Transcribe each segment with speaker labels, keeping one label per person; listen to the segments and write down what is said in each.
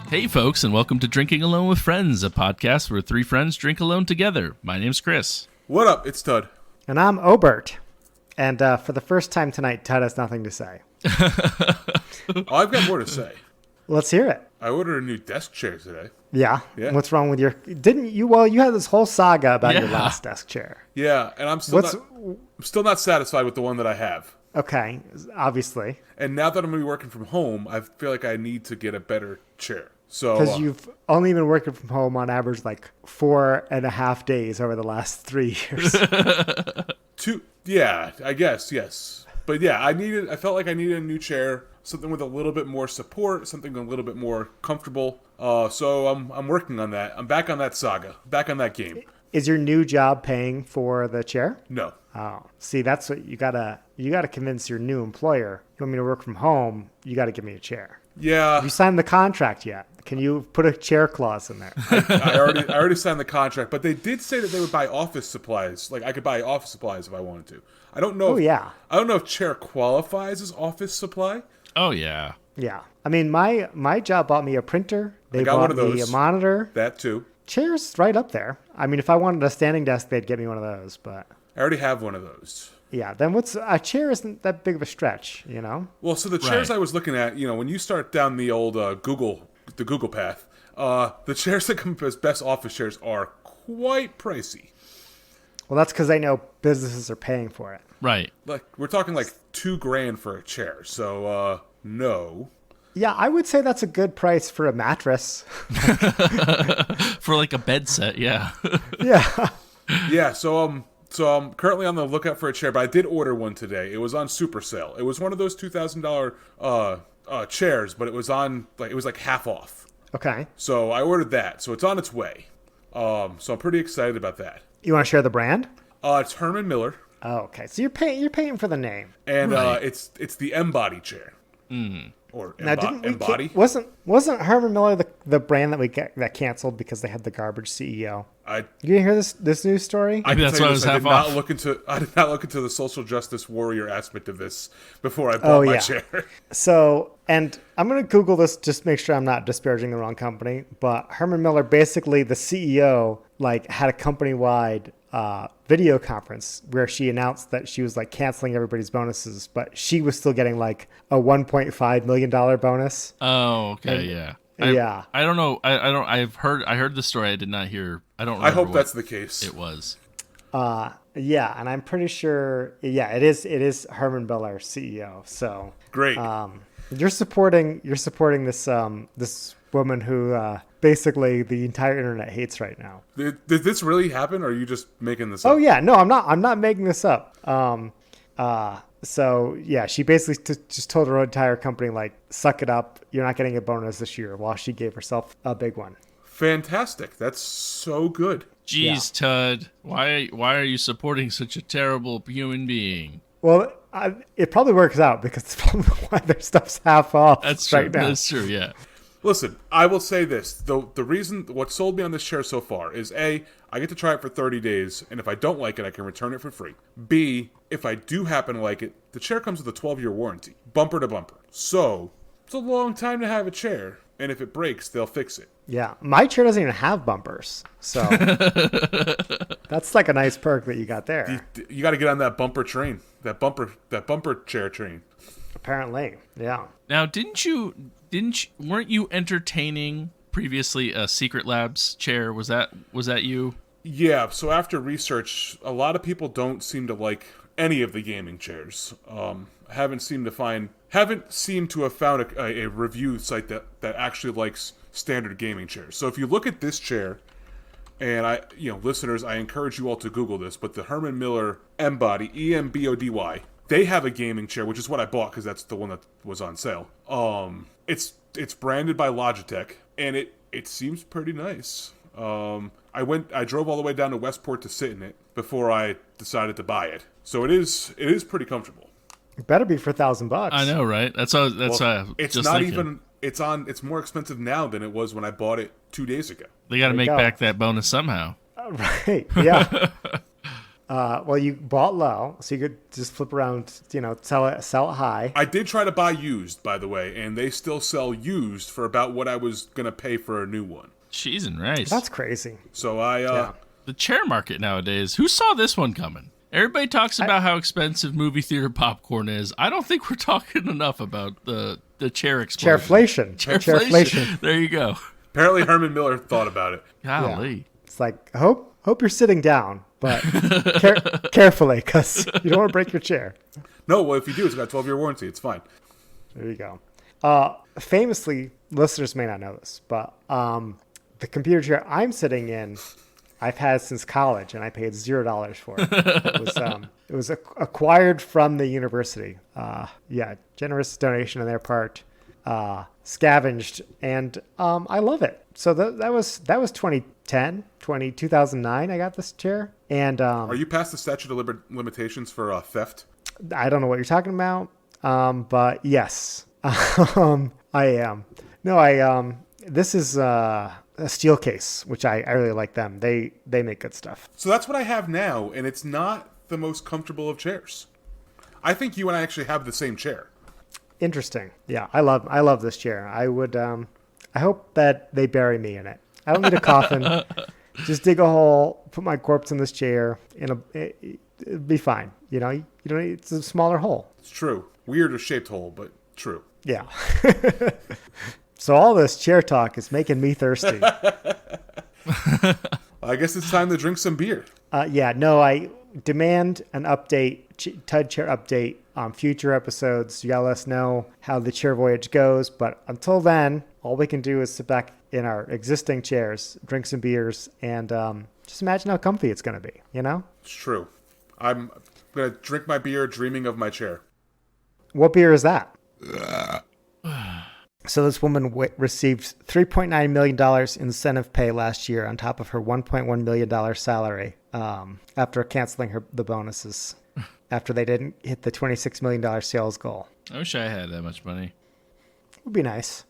Speaker 1: Hey folks, and welcome to Drinking Alone with Friends, a podcast where three friends drink alone together. My name's Chris.
Speaker 2: What up? It's Tud.
Speaker 3: And I'm Obert. And for the first time tonight, Tud has nothing to say.
Speaker 2: Oh, I've got more to say.
Speaker 3: Let's hear it.
Speaker 2: I ordered a new desk chair today.
Speaker 3: Yeah.
Speaker 2: Yeah.
Speaker 3: What's wrong with your... Didn't you... Well, you had this whole saga about your
Speaker 1: Yeah.
Speaker 3: last desk chair.
Speaker 2: Yeah, and I'm still not satisfied with the one that I have.
Speaker 3: Okay, obviously.
Speaker 2: And now that I'm going to be working from home, I feel like I need to get a better chair. So
Speaker 3: Because you've only been working from home on average like 4.5 days over the last 3 years.
Speaker 2: yeah, I guess, yes. But yeah, I felt like I needed a new chair, something with a little bit more support, something a little bit more comfortable. So I'm working on that. I'm back on that saga, back on that game.
Speaker 3: Is your new job paying for the chair?
Speaker 2: No.
Speaker 3: Oh, see, that's what you gotta convince your new employer. You want me to work from home? You gotta give me a chair.
Speaker 2: Yeah.
Speaker 3: Have you signed the contract yet? Can you put a chair clause in there?
Speaker 2: I already signed the contract, but they did say that they would buy office supplies. Like I could buy office supplies if I wanted to. I don't know.
Speaker 3: Yeah.
Speaker 2: I don't know if chair qualifies as office supply.
Speaker 1: Oh, yeah.
Speaker 3: Yeah. I mean, my job bought me a printer. They
Speaker 2: got one
Speaker 3: bought
Speaker 2: of
Speaker 3: me a
Speaker 2: those.
Speaker 3: monitor.
Speaker 2: That too.
Speaker 3: Chair's right up there. I mean, if I wanted a standing desk, they'd get me one of those. But
Speaker 2: I already have one of those.
Speaker 3: yeah, then a chair isn't that big of a stretch, you know?
Speaker 2: Well, so the chairs
Speaker 1: Right.
Speaker 2: I was looking at, when you start down the old Google path, the chairs that come as best office chairs are quite pricey.
Speaker 3: Well, that's because they know businesses are paying for it.
Speaker 1: Right.
Speaker 2: Like we're talking like $2,000 for a chair. So no.
Speaker 3: Yeah, I would say that's a good price for a mattress.
Speaker 1: For like a bed set, yeah.
Speaker 3: Yeah.
Speaker 2: Yeah, so I'm currently on the lookout for a chair, but I did order one today. It was on super sale. It was one of those $2,000 chairs, but it was like half off.
Speaker 3: Okay.
Speaker 2: So I ordered that. So it's on its way. So I'm pretty excited about that.
Speaker 3: You want to share the brand?
Speaker 2: It's Herman Miller,
Speaker 3: Oh, okay. So you're paying for the name.
Speaker 2: and
Speaker 1: Right.
Speaker 2: it's the M-Body chair. Or
Speaker 3: Now, didn't we
Speaker 2: M-Body.
Speaker 3: wasn't Herman Miller the brand that canceled because they had the garbage CEO?
Speaker 2: I
Speaker 3: You didn't hear this news story?
Speaker 1: Maybe
Speaker 2: can
Speaker 1: that's
Speaker 2: tell
Speaker 1: why
Speaker 2: you
Speaker 1: I
Speaker 2: this,
Speaker 1: was
Speaker 2: I did
Speaker 1: half
Speaker 2: not
Speaker 1: off.
Speaker 2: look into the social justice warrior aspect of this before I bought my
Speaker 3: yeah.
Speaker 2: chair.
Speaker 3: So, and I'm going to Google this just to make sure I'm not disparaging the wrong company, but Herman Miller, basically the CEO, like had a company-wide video conference where she announced that she was like canceling everybody's bonuses, but she was still getting like a $1.5 million bonus.
Speaker 1: Oh, okay, yeah.
Speaker 3: Yeah.
Speaker 1: I don't know. I heard the story. I did not hear. I don't remember
Speaker 2: I hope
Speaker 1: what
Speaker 2: that's the case.
Speaker 1: it was.
Speaker 3: Yeah, and I'm pretty sure, it is Herman Miller, CEO. So
Speaker 2: Great.
Speaker 3: you're supporting this woman who basically the entire internet hates right now.
Speaker 2: Did this really happen, or are you just making this up?
Speaker 3: Oh yeah, no, I'm not making this up. So yeah, she basically just told her entire company like, suck it up, you're not getting a bonus this year, while she gave herself a big one.
Speaker 2: Fantastic. That's so good.
Speaker 1: Jeez, Tud, why are you supporting such a terrible human being?
Speaker 3: Well, it probably works out because it's probably why their stuff's half off.
Speaker 1: That's true.
Speaker 3: right now.
Speaker 1: That's true. Yeah.
Speaker 2: Listen, I will say this. The reason what sold me on this chair so far is A, I get to try it for 30 days, and if I don't like it, I can return it for free. B, if I do happen to like it, the chair comes with a 12-year warranty, bumper to bumper. So, it's a long time to have a chair, and if it breaks, they'll fix it.
Speaker 3: Yeah, my chair doesn't even have bumpers, so that's like a nice perk that you got there.
Speaker 2: You got to get on that bumper train, that bumper chair train.
Speaker 3: Apparently, yeah.
Speaker 1: Now, weren't you entertaining previously a Secret Labs chair? Was that you?
Speaker 2: Yeah, so after research, a lot of people don't seem to like any of the gaming chairs. Haven't seemed to have found a review site that actually likes standard gaming chairs. So if you look at this chair, and listeners, I encourage you all to Google this, but the Herman Miller M-Body, E-M-B-O-D-Y, they have a gaming chair, which is what I bought because that's the one that was on sale. It's branded by Logitech, and it seems pretty nice. I drove all the way down to Westport to sit in it before I decided to buy it. So it is pretty comfortable.
Speaker 3: It better be for $1,000.
Speaker 1: I know, right? It's
Speaker 2: It's not
Speaker 1: thinking.
Speaker 2: even. It's more expensive now than it was when I bought it 2 days ago.
Speaker 1: They got to make
Speaker 3: go.
Speaker 1: back that bonus somehow.
Speaker 3: Right? Yeah. Well, you bought low, so you could just flip around, sell it high.
Speaker 2: I did try to buy used, by the way, and they still sell used for about what I was going to pay for a new one.
Speaker 1: Cheese and rice.
Speaker 3: That's crazy.
Speaker 2: So
Speaker 1: The chair market nowadays. Who saw this one coming? Everybody talks about how expensive movie theater popcorn is. I don't think we're talking enough about the chair explosion.
Speaker 3: Chairflation.
Speaker 1: There you go.
Speaker 2: apparently Herman Miller thought about it.
Speaker 1: Golly.
Speaker 3: Yeah. It's like, hope you're sitting down, but carefully, because you don't want to break your chair.
Speaker 2: No, well, if you do, it's got a 12-year warranty. It's fine.
Speaker 3: There you go. Famously, listeners may not know this, but the computer chair I'm sitting in, I've had since college, and I paid $0 for it. It was acquired from the university. Generous donation on their part, scavenged, and I love it. So that was 2009. I got this chair, and
Speaker 2: Are you past the statute of limitations for theft?
Speaker 3: I don't know what you're talking about, but yes, I am. No, this is a steel case, which I really like them. They make good stuff.
Speaker 2: So that's what I have now, and it's not the most comfortable of chairs. I think you and I actually have the same chair.
Speaker 3: Interesting. Yeah, I love this chair. I would. I hope that they bury me in it. I don't need a coffin. Just dig a hole, put my corpse in this chair, and it'd be fine. You don't need, it's a smaller hole.
Speaker 2: It's true. Weirder shaped hole, but true.
Speaker 3: Yeah. So all this chair talk is making me thirsty.
Speaker 2: I guess it's time to drink some beer.
Speaker 3: I demand an update, Tud Chair update on future episodes. You gotta let us know how the chair voyage goes. But until then, all we can do is sit back in our existing chairs, drink some beers, and just imagine how comfy it's gonna be.
Speaker 2: It's true. I'm going to drink my beer dreaming of my chair.
Speaker 3: What beer is that? So this woman received $3.9 million incentive pay last year on top of her $1.1 million salary after canceling the bonuses after they didn't hit the $26 million sales goal.
Speaker 1: I wish I had that much money.
Speaker 3: It would be nice.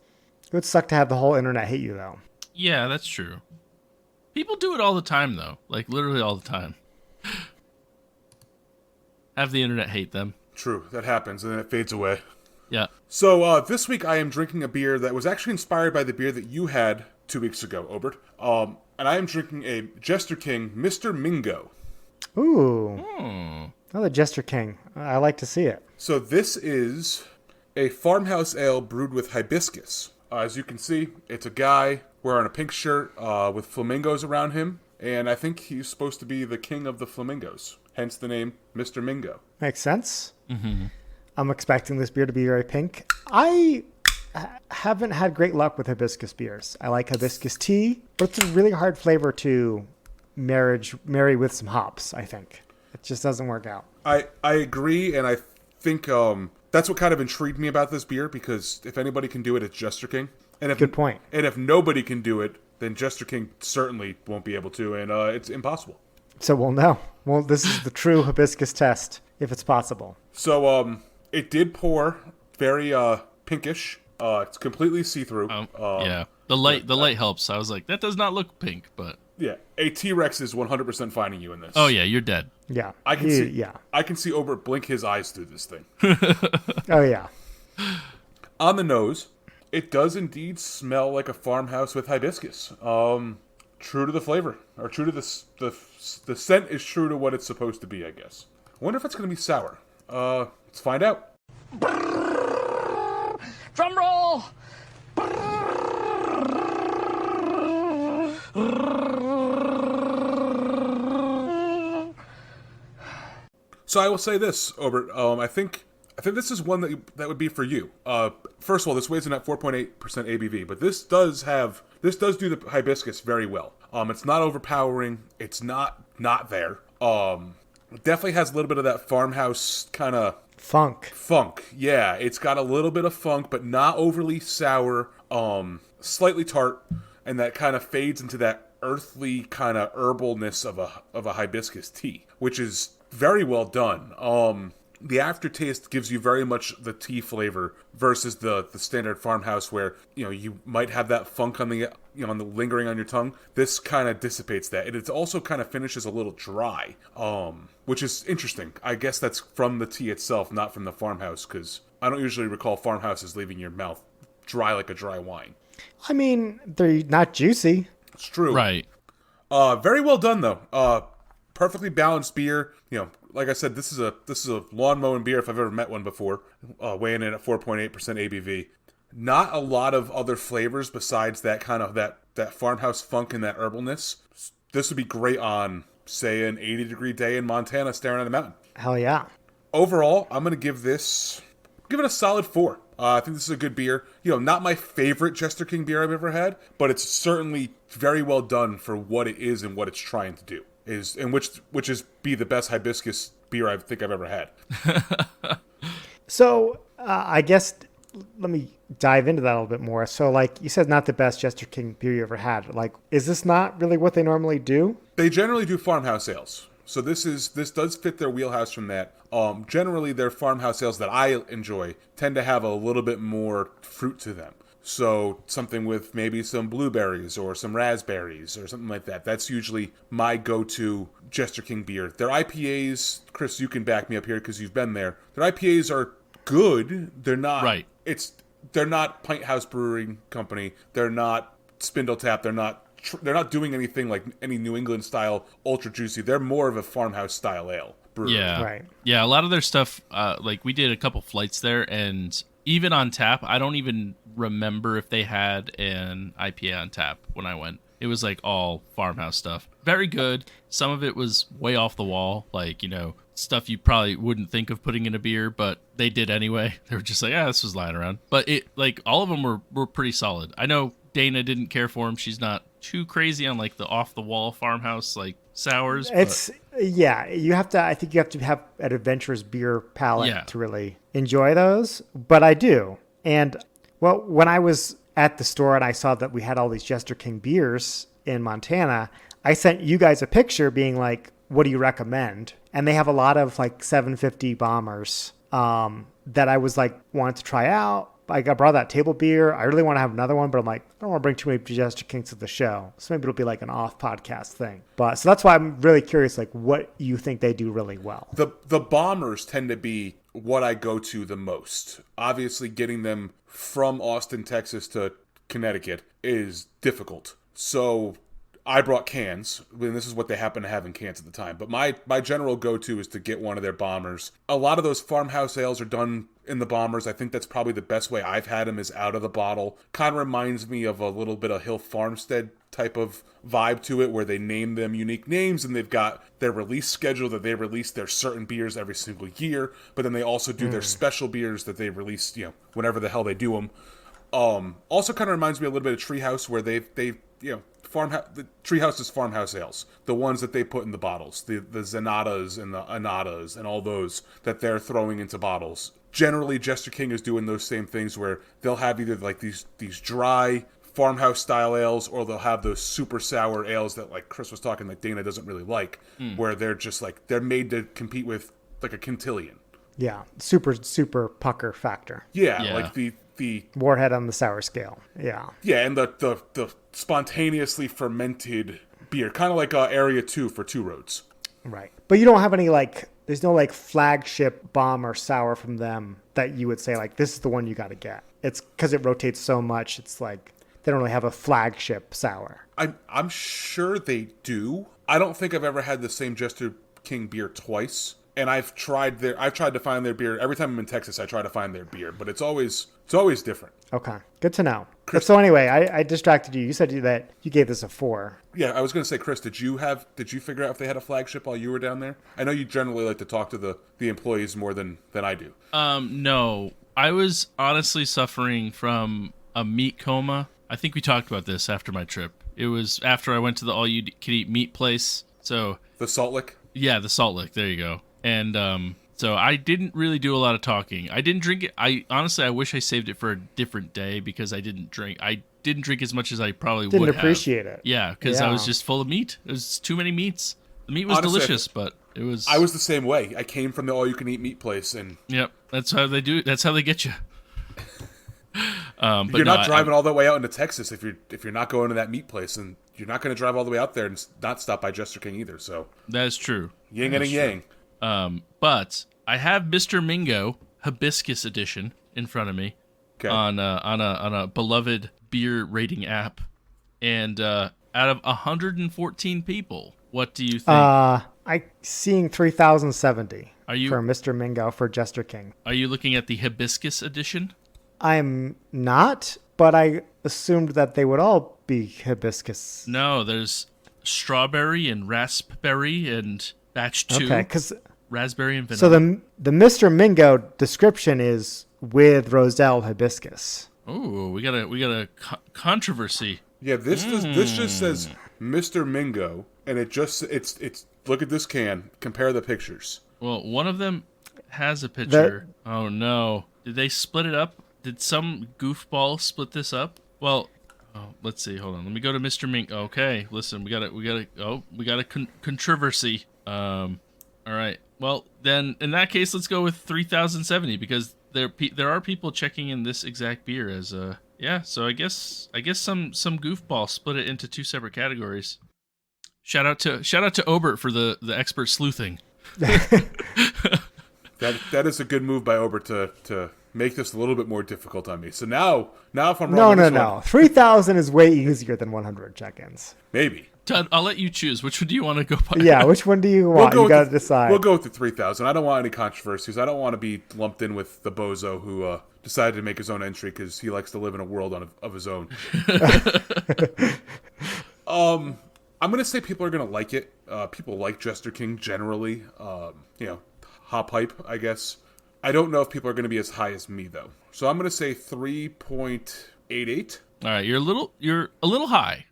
Speaker 3: It would suck to have the whole internet hate you, though.
Speaker 1: Yeah, that's true. People do it all the time, though. Like, literally all the time. Have the internet hate them.
Speaker 2: True. That happens, and then it fades away.
Speaker 1: Yeah.
Speaker 2: So this week I am drinking a beer that was actually inspired by the beer that you had 2 weeks ago, Obert. And I am drinking a Jester King Mr. Mingo.
Speaker 3: Ooh.
Speaker 1: Hmm.
Speaker 3: Oh, the Jester King. I like to see it.
Speaker 2: So this is a farmhouse ale brewed with hibiscus. As you can see, it's a guy wearing a pink shirt with flamingos around him. And I think he's supposed to be the king of the flamingos. Hence the name Mr. Mingo.
Speaker 3: Makes sense.
Speaker 1: Mm-hmm.
Speaker 3: I'm expecting this beer to be very pink. I haven't had great luck with hibiscus beers. I like hibiscus tea, but it's a really hard flavor to marry with some hops, I think. It just doesn't work out.
Speaker 2: I agree, and I think that's what kind of intrigued me about this beer, because if anybody can do it, it's Jester King. And if,
Speaker 3: Good point.
Speaker 2: And if nobody can do it, then Jester King certainly won't be able to, and it's impossible.
Speaker 3: So we'll know. Well, this is the true hibiscus test, if it's possible.
Speaker 2: So it did pour very pinkish. It's completely see-through.
Speaker 1: Yeah. The light helps. I was like, that does not look pink, but...
Speaker 2: Yeah, a T-Rex is 100% finding you in this.
Speaker 1: Oh, yeah, you're dead.
Speaker 3: Yeah.
Speaker 2: I can see. Yeah. I can see Obert blink his eyes through this thing.
Speaker 3: Oh, yeah.
Speaker 2: On the nose, it does indeed smell like a farmhouse with hibiscus. True to the flavor, or true to the scent is true to what it's supposed to be, I guess. I wonder if it's going to be sour. Let's find out.
Speaker 4: Drum roll!
Speaker 2: So I will say this, Obert. I think this is one that would be for you. First of all, this weighs in at 4.8% ABV, but this does do the hibiscus very well. It's not overpowering. It's not there. It definitely has a little bit of that farmhouse kind of
Speaker 3: Funk.
Speaker 2: Yeah, it's got a little bit of funk, but not overly sour. Slightly tart, and that kind of fades into that earthly kind of herbalness of a hibiscus tea, which is very well done. the aftertaste gives you very much the tea flavor versus the standard farmhouse where, you might have that funk on the on the lingering on your tongue. This kind of dissipates that, and it also kind of finishes a little dry, which is interesting. I guess that's from the tea itself, not from the farmhouse, because I don't usually recall farmhouses leaving your mouth dry like a dry wine.
Speaker 3: I mean, they're not juicy.
Speaker 2: It's true.
Speaker 1: Right.
Speaker 2: Very well done though. Perfectly balanced beer. Like I said, this is a lawn mowing beer if I've ever met one before. Weighing in at 4.8% ABV. Not a lot of other flavors besides that kind of that farmhouse funk and that herbalness. This would be great on, say, an 80-degree day in Montana staring at a mountain.
Speaker 3: Hell yeah.
Speaker 2: Overall, I'm going to give it a solid 4. I think this is a good beer. Not my favorite Jester King beer I've ever had, but it's certainly very well done for what it is and what it's trying to do. Which is be the best hibiscus beer I think I've ever had.
Speaker 3: So I guess let me dive into that a little bit more. So like you said, not the best Jester King beer you ever had. Like, is this not really what they normally do?
Speaker 2: They generally do farmhouse ales. So this does fit their wheelhouse from that. Generally, their farmhouse ales that I enjoy tend to have a little bit more fruit to them. So something with maybe some blueberries or some raspberries or something like that. That's usually my go-to Jester King beer. Their IPAs, Chris, you can back me up here because you've been there. Their IPAs are good. They're not.
Speaker 1: Right.
Speaker 2: They're not Pint House Brewing Company. They're not Spindle Tap. They're not doing anything like any New England style ultra juicy. They're more of a farmhouse style ale brewery.
Speaker 1: Yeah.
Speaker 3: Right.
Speaker 1: Yeah. A lot of their stuff, like we did a couple flights there, and even on tap, I don't even remember if they had an IPA on tap when I went. It was like all farmhouse stuff. Very good. Some of it was way off the wall, like, stuff you probably wouldn't think of putting in a beer, but they did anyway. They were just like, this was lying around. But all of them were pretty solid. I know Dana didn't care for them. She's not too crazy on like the off the wall farmhouse like sours.
Speaker 3: I think you have to have an adventurous beer palate to really enjoy those. But I do. And well, when I was at the store and I saw that we had all these Jester King beers in Montana, I sent you guys a picture being like, what do you recommend? And they have a lot of like 750 bombers that I was like, wanted to try out. I brought that table beer. I really want to have another one, but I'm like, I don't want to bring too many Jester Kings to the show. So maybe it'll be like an off podcast thing. But so that's why I'm really curious, like what you think they do really well.
Speaker 2: The bombers tend to be what I go to the most. Obviously, getting them from Austin, Texas to Connecticut is difficult. So I brought cans, and this is what they happen to have in cans at the time. But my general go-to is to get one of their bombers. A lot of those farmhouse ales are done in the bombers. I think that's probably the best way I've had them, is out of the bottle. Kind of reminds me of a little bit of Hill Farmstead type of vibe to it, where they name them unique names and they've got their release schedule that they release their certain beers every single year, but then they also do their special beers that they release, whenever the hell they do them. Also kind of reminds me a little bit of Treehouse, where the Treehouse's farmhouse ales, the ones that they put in the bottles, the Zenatas and the Anatas and all those that they're throwing into bottles. Generally, Jester King is doing those same things where they'll have either like these dry farmhouse style ales, or they'll have those super sour ales that, like Chris was talking, like Dana doesn't really like, where they're just like, they're made to compete with like a Quintillion.
Speaker 3: Yeah, super pucker factor.
Speaker 2: Yeah. Like the
Speaker 3: warhead on the sour scale. Yeah,
Speaker 2: and the spontaneously fermented beer, kind of like Area 2 for Two Roads.
Speaker 3: Right, but you don't have any like, there's no like flagship bomb or sour from them that you would say like, this is the one you got to get. It's because it rotates so much. It's like they don't really have a flagship sour.
Speaker 2: I'm sure they do. I don't think I've ever had the same Jester King beer twice. And I've tried to find their beer. Every time I'm in Texas, I try to find their beer, but it's always different.
Speaker 3: Okay, good to know. Chris, so anyway, I distracted you. You said that you gave this a 4.
Speaker 2: Yeah, I was going to say, Chris, did you figure out if they had a flagship while you were down there? I know you generally like to talk to the employees more than I do.
Speaker 1: No, I was honestly suffering from a meat coma. I think we talked about this after my trip. It was after I went to the all-you-can-eat meat place. So
Speaker 2: the Salt Lick? Yeah,
Speaker 1: the Salt Lick. There you go. And so I didn't really do a lot of talking. I didn't drink it. I wish I saved it for a different day, because I didn't drink as much as I probably would have.
Speaker 3: Didn't appreciate it.
Speaker 1: Yeah, because I was just full of meat. It was too many meats. The meat was delicious, but It was.
Speaker 2: I was the same way. I came from the all-you-can-eat meat place, and
Speaker 1: Yep, that's how they do. That's how they get you. But
Speaker 2: you're not driving all the way out into Texas if you're not going to that meat place, and you're not going to drive all the way out there and not stop by Jester King either. So
Speaker 1: that's true.
Speaker 2: Yin and a yang.
Speaker 1: But I have Mr. Mingo Hibiscus Edition in front of me on a beloved beer rating app, and out of 114 people, what do you think?
Speaker 3: I seeing 3,070 for Mr. Mingo for Jester King.
Speaker 1: Are you looking at the Hibiscus Edition?
Speaker 3: I'm not, but I assumed that they would all be hibiscus.
Speaker 1: No, there's strawberry and raspberry and batch 2.
Speaker 3: Okay, because
Speaker 1: raspberry and vanilla.
Speaker 3: So the Mr. Mingo description is with Roselle hibiscus.
Speaker 1: Oh, we got a controversy.
Speaker 2: Yeah, this just says Mr. Mingo, and it's look at this can. Compare the pictures.
Speaker 1: Well, one of them has a picture. Oh no! Did they split it up? Did some goofball split this up? Well, let's see. Hold on. Let me go to Mr. Mink. Okay, listen. We got a controversy. All right. Well, then in that case, let's go with 3,070 because there are people checking in this exact beer as yeah. So I guess some goofball split it into 2 separate categories. Shout out to Obert for the expert sleuthing.
Speaker 2: That is a good move by Obert to make this a little bit more difficult on me. So now if I'm wrong,
Speaker 3: no, 3,000 is way easier than 100 check-ins.
Speaker 2: Maybe.
Speaker 1: Todd, I'll let you choose. Which one do you want to go by?
Speaker 3: Yeah, which one do you want? You got to decide.
Speaker 2: We'll go with the 3,000. I don't want any controversies. I don't want to be lumped in with the bozo who decided to make his own entry because he likes to live in a world of his own. I'm going to say people are going to like it. People like Jester King generally. Hop hype, I guess. I don't know if people are going to be as high as me though. So I'm going to say 3.88.
Speaker 1: All right, you're a little high.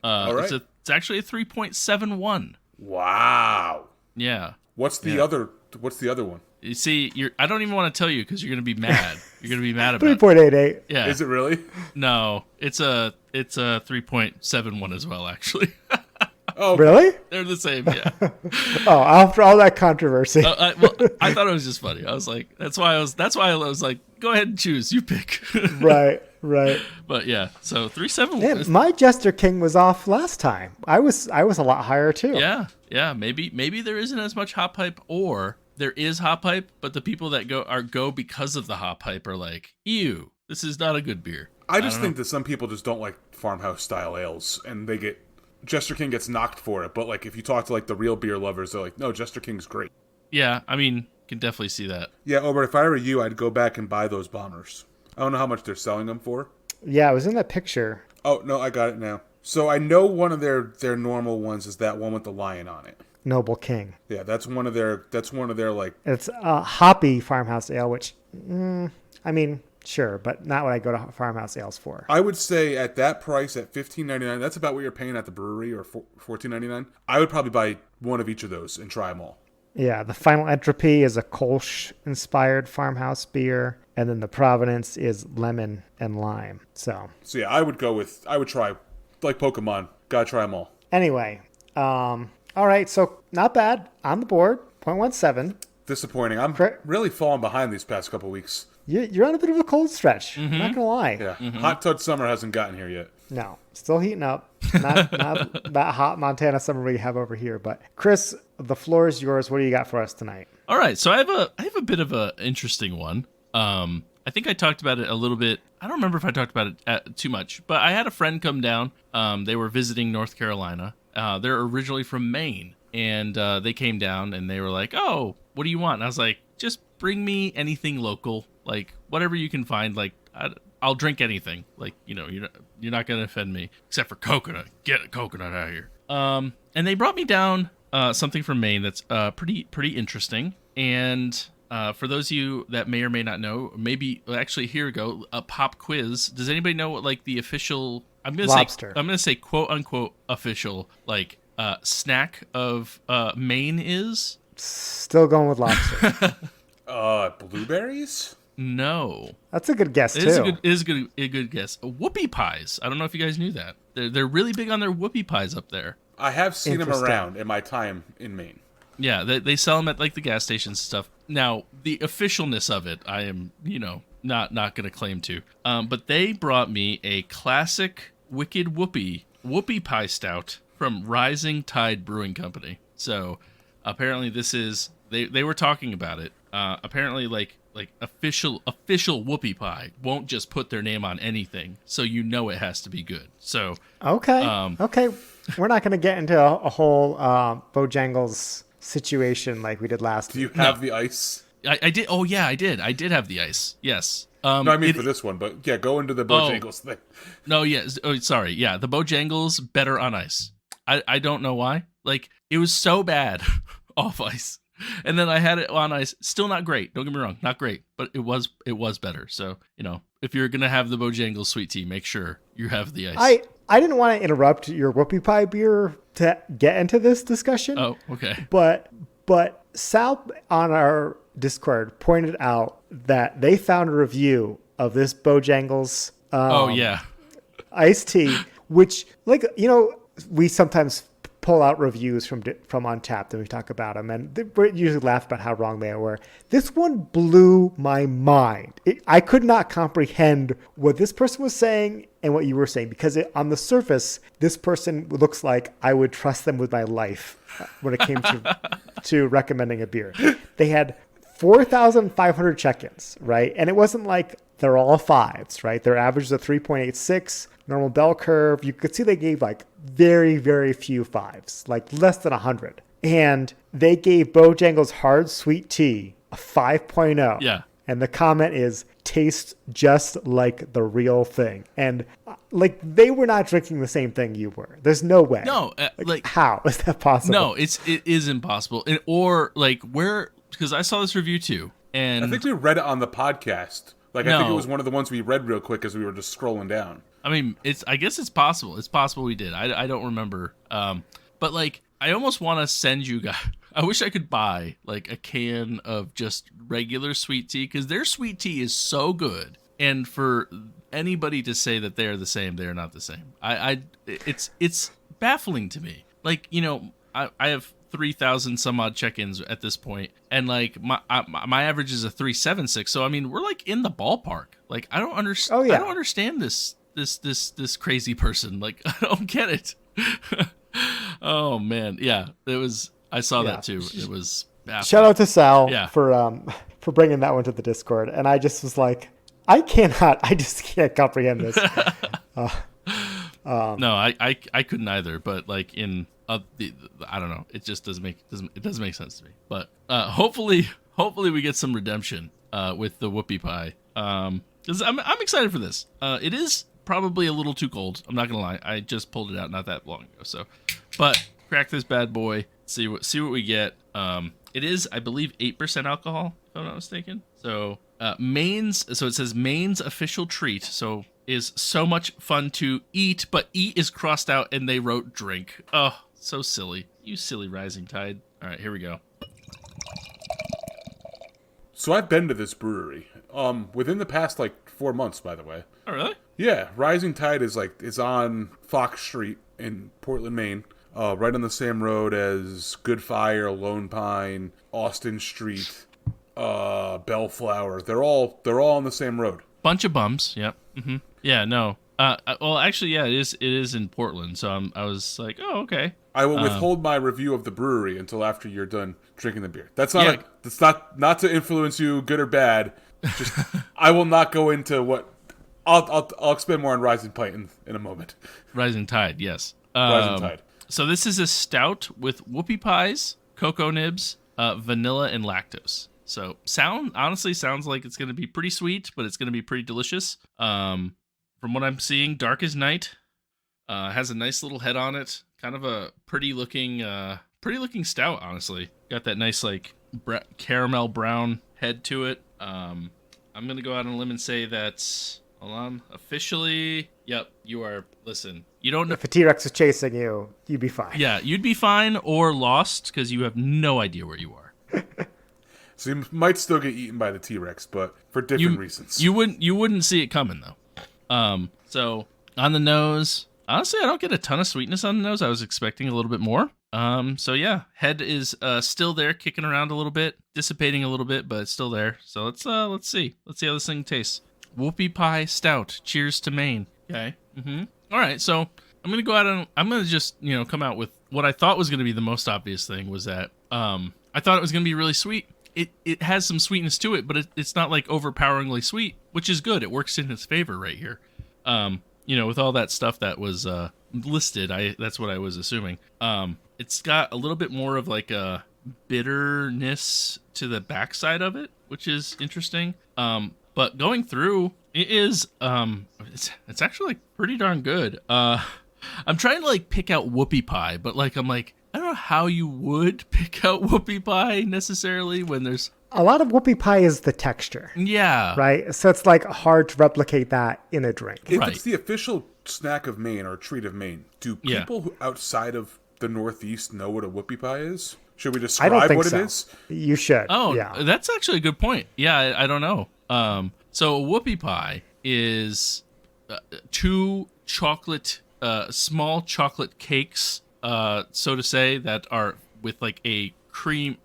Speaker 2: All right.
Speaker 1: It's actually a 3.71.
Speaker 2: Wow.
Speaker 1: Yeah.
Speaker 2: What's the other one?
Speaker 1: You see, I don't even want to tell you because you're going to be mad. You're going to be mad about
Speaker 3: 3.88.
Speaker 1: Yeah.
Speaker 2: Is it really?
Speaker 1: No, it's a 3.71 as well, actually.
Speaker 2: Oh,
Speaker 3: really?
Speaker 1: They're the same, yeah.
Speaker 3: Oh, after all that controversy.
Speaker 1: I thought it was just funny. I was like, that's why I was like, go ahead and choose. You pick.
Speaker 3: Right.
Speaker 1: But yeah, so 3.71.
Speaker 3: Man, my Jester King was off last time. I was a lot higher too.
Speaker 1: Yeah. Maybe there isn't as much hop hype, or there is hop hype, but the people that go because of the hop hype are like, ew, this is not a good beer.
Speaker 2: I just think that some people just don't like farmhouse style ales, and Jester King gets knocked for it. But like, if you talk to like the real beer lovers, they're like, no, Jester King's great.
Speaker 1: Yeah, I mean, can definitely see that.
Speaker 2: Yeah, Obert, if I were you, I'd go back and buy those bombers. I don't know how much they're selling them for.
Speaker 3: Yeah, it was in that picture.
Speaker 2: Oh, no, I got it now. So I know one of their normal ones is that one with the lion on it.
Speaker 3: Noble King.
Speaker 2: Yeah, that's one of their like...
Speaker 3: It's a hoppy farmhouse ale, which, I mean, sure, but not what I go to farmhouse ales for.
Speaker 2: I would say at that price, at $15.99, that's about what you're paying at the brewery, or $14.99. I would probably buy one of each of those and try them all.
Speaker 3: Yeah, the Final Entropy is a Kolsch-inspired farmhouse beer, and then the Providence is lemon and lime. So
Speaker 2: yeah, I would try, like Pokemon, gotta try them all.
Speaker 3: Anyway, all right, so not bad. On the board, 0.17.
Speaker 2: Disappointing. I'm really falling behind these past couple weeks.
Speaker 3: You're on a bit of a cold stretch. I'm not gonna lie.
Speaker 2: Yeah, Hot Tub Summer hasn't gotten here yet.
Speaker 3: No, still heating up. Not that hot Montana summer we have over here. But Chris, the floor is yours. What do you got for us tonight?
Speaker 1: All right, so I have a bit of a interesting one. I think I talked about it a little bit. I don't remember if I talked about it too much, but I had a friend come down. They were visiting North Carolina. They're originally from Maine, and they came down and they were like, "Oh, what do you want?" And I was like, "Just bring me anything local, like whatever you can find. Like I'll drink anything. Like you're not gonna offend me, except for coconut. Get a coconut out of here." And they brought me down something from Maine that's pretty interesting. And for those of you that may or may not know, actually here we go, a pop quiz. Does anybody know what like the official?
Speaker 3: Lobster.
Speaker 1: I'm gonna say quote unquote official like snack of Maine is.
Speaker 3: Still going with lobster.
Speaker 2: Blueberries?
Speaker 1: No.
Speaker 3: That's a good guess, too.
Speaker 1: It is a good guess. Whoopie pies. I don't know if you guys knew that. They're really big on their whoopie pies up there.
Speaker 2: I have seen them around in my time in Maine.
Speaker 1: Yeah, they sell them at like the gas stations and stuff. Now, the officialness of it, I am, not going to claim to. But they brought me a classic Wicked Whoopie Pie Stout from Rising Tide Brewing Company. So apparently this is they were talking about it. Apparently like official whoopie pie won't just put their name on anything, so it has to be good. So
Speaker 3: okay, we're not going to get into a whole Bojangles situation like we did last.
Speaker 2: Do you have the ice?
Speaker 1: I did. Oh yeah, I did. I did have the ice. Yes.
Speaker 2: No, I mean for this one, but yeah, go into the Bojangles thing.
Speaker 1: No, yes. Oh, sorry. Yeah, the Bojangles better on ice. I don't know why. Like, it was so bad off ice, and then I had it on ice. Still not great. Don't get me wrong, not great, but it was better. So if you're gonna have the Bojangles sweet tea, make sure you have the ice.
Speaker 3: I didn't want to interrupt your whoopie pie beer to get into this discussion.
Speaker 1: Oh, okay.
Speaker 3: But Sal on our Discord pointed out that they found a review of this Bojangles iced tea, which, like, we sometimes pull out reviews from Untappd and we talk about them, and we usually laugh about how wrong they were. This one blew my mind. I could not comprehend what this person was saying and what you were saying, because on the surface, this person looks like I would trust them with my life when it came to recommending a beer. They had 4,500 check-ins, right? And it wasn't like they're all fives, right? Their average is a 3.86, normal bell curve. You could see they gave like very, very few fives, like less than 100. And they gave Bojangles Hard Sweet Tea a 5.0.
Speaker 1: Yeah.
Speaker 3: And the comment is, tastes just like the real thing. And like, they were not drinking the same thing you were. There's no way.
Speaker 1: No,
Speaker 3: how is that possible?
Speaker 1: No, it is impossible. Because I saw this review too, and
Speaker 2: I think we read it on the podcast. I think it was one of the ones we read real quick as we were just scrolling down.
Speaker 1: I mean, I guess it's possible. It's possible we did. I don't remember. But like, I almost want to send you guys. I wish I could buy like a can of just regular sweet tea, because their sweet tea is so good. And for anybody to say that they're the same, they're not the same. It's baffling to me. Like, I have 3,000 some odd check-ins at this point, and like my average is a 3.76. So I mean, we're like in the ballpark. Like, I don't understand.
Speaker 3: Oh, yeah.
Speaker 1: I don't understand this crazy person. Like, I don't get it. Oh man, yeah, it was. I saw that too. It was baffling.
Speaker 3: Shout out to Sal
Speaker 1: Yeah.
Speaker 3: for bringing that one to the Discord, and I just was like, I just can't comprehend this.
Speaker 1: No, I couldn't either. But like I don't know. It just doesn't make sense to me. But hopefully we get some redemption with the whoopie pie. 'Cause I'm excited for this. It is probably a little too cold. I'm not gonna lie. I just pulled it out not that long ago. So, but crack this bad boy. See what we get. It is, I believe, 8% alcohol, if I'm not mistaken. So So it says Maine's official treat. So is so much fun to eat, but eat is crossed out and they wrote drink. Oh, so silly. You silly Rising Tide. All right, here we go.
Speaker 2: So I've been to this brewery. Within the past 4 months, by the way.
Speaker 1: Oh, really?
Speaker 2: Yeah, Rising Tide is on Fox Street in Portland, Maine. Right on the same road as Good Fire, Lone Pine, Austin Street, Bellflower. They're all on the same road.
Speaker 1: Bunch of bums. Yep. Mm-hmm. Yeah. No. Well, actually, yeah, it is in Portland. So I was like, oh, okay.
Speaker 2: I will withhold my review of the brewery until after you're done drinking the beer. That's not that's not to influence you, good or bad. Just I will not go into what. I'll expand more on Rising Tide in a moment.
Speaker 1: Rising Tide, yes.
Speaker 2: Rising Tide.
Speaker 1: So this is a stout with whoopie pies, cocoa nibs, vanilla, and lactose. So honestly sounds like it's going to be pretty sweet, but it's going to be pretty delicious. From what I'm seeing, dark as night. Has a nice little head on it. Kind of a pretty looking stout, honestly. Got that nice caramel brown head to it. I'm going to go out on a limb and say that. Hold on. Officially, yep, you are. Listen, you don't know.
Speaker 3: If a T-Rex is chasing you, you'd be fine.
Speaker 1: Yeah, you'd be fine or lost because you have no idea where you are.
Speaker 2: So you might still get eaten by the T-Rex, but for different reasons.
Speaker 1: You wouldn't see it coming though. So on the nose, honestly, I don't get a ton of sweetness on the nose. I was expecting a little bit more. So yeah, head is still there, kicking around a little bit, dissipating a little bit, but it's still there. So let's see how this thing tastes. Whoopie pie stout. Cheers to Maine. Okay. All right. So I'm gonna go out and I'm gonna just come out with what I thought was gonna be the most obvious thing was that I thought it was gonna be really sweet. It has some sweetness to it, but it's not like overpoweringly sweet, which is good. It works in its favor right here. With all that stuff that was listed, that's what I was assuming. It's got a little bit more of like a bitterness to the backside of it, which is interesting. But going through, it is it's actually like pretty darn good. I'm trying to like pick out whoopie pie, but like I'm like I don't know how you would pick out whoopie pie necessarily when there's
Speaker 3: a lot of whoopie pie is the texture.
Speaker 1: Yeah.
Speaker 3: Right? So it's like hard to replicate that in a drink.
Speaker 2: If it's the official snack of Maine or treat of Maine, do people who outside of the Northeast know what a whoopie pie is? Should we describe what it is?
Speaker 3: You should.
Speaker 1: Oh,
Speaker 3: yeah.
Speaker 1: That's actually a good point. Yeah, I don't know. So a whoopie pie is two small chocolate cakes, so to say, that are with like a cream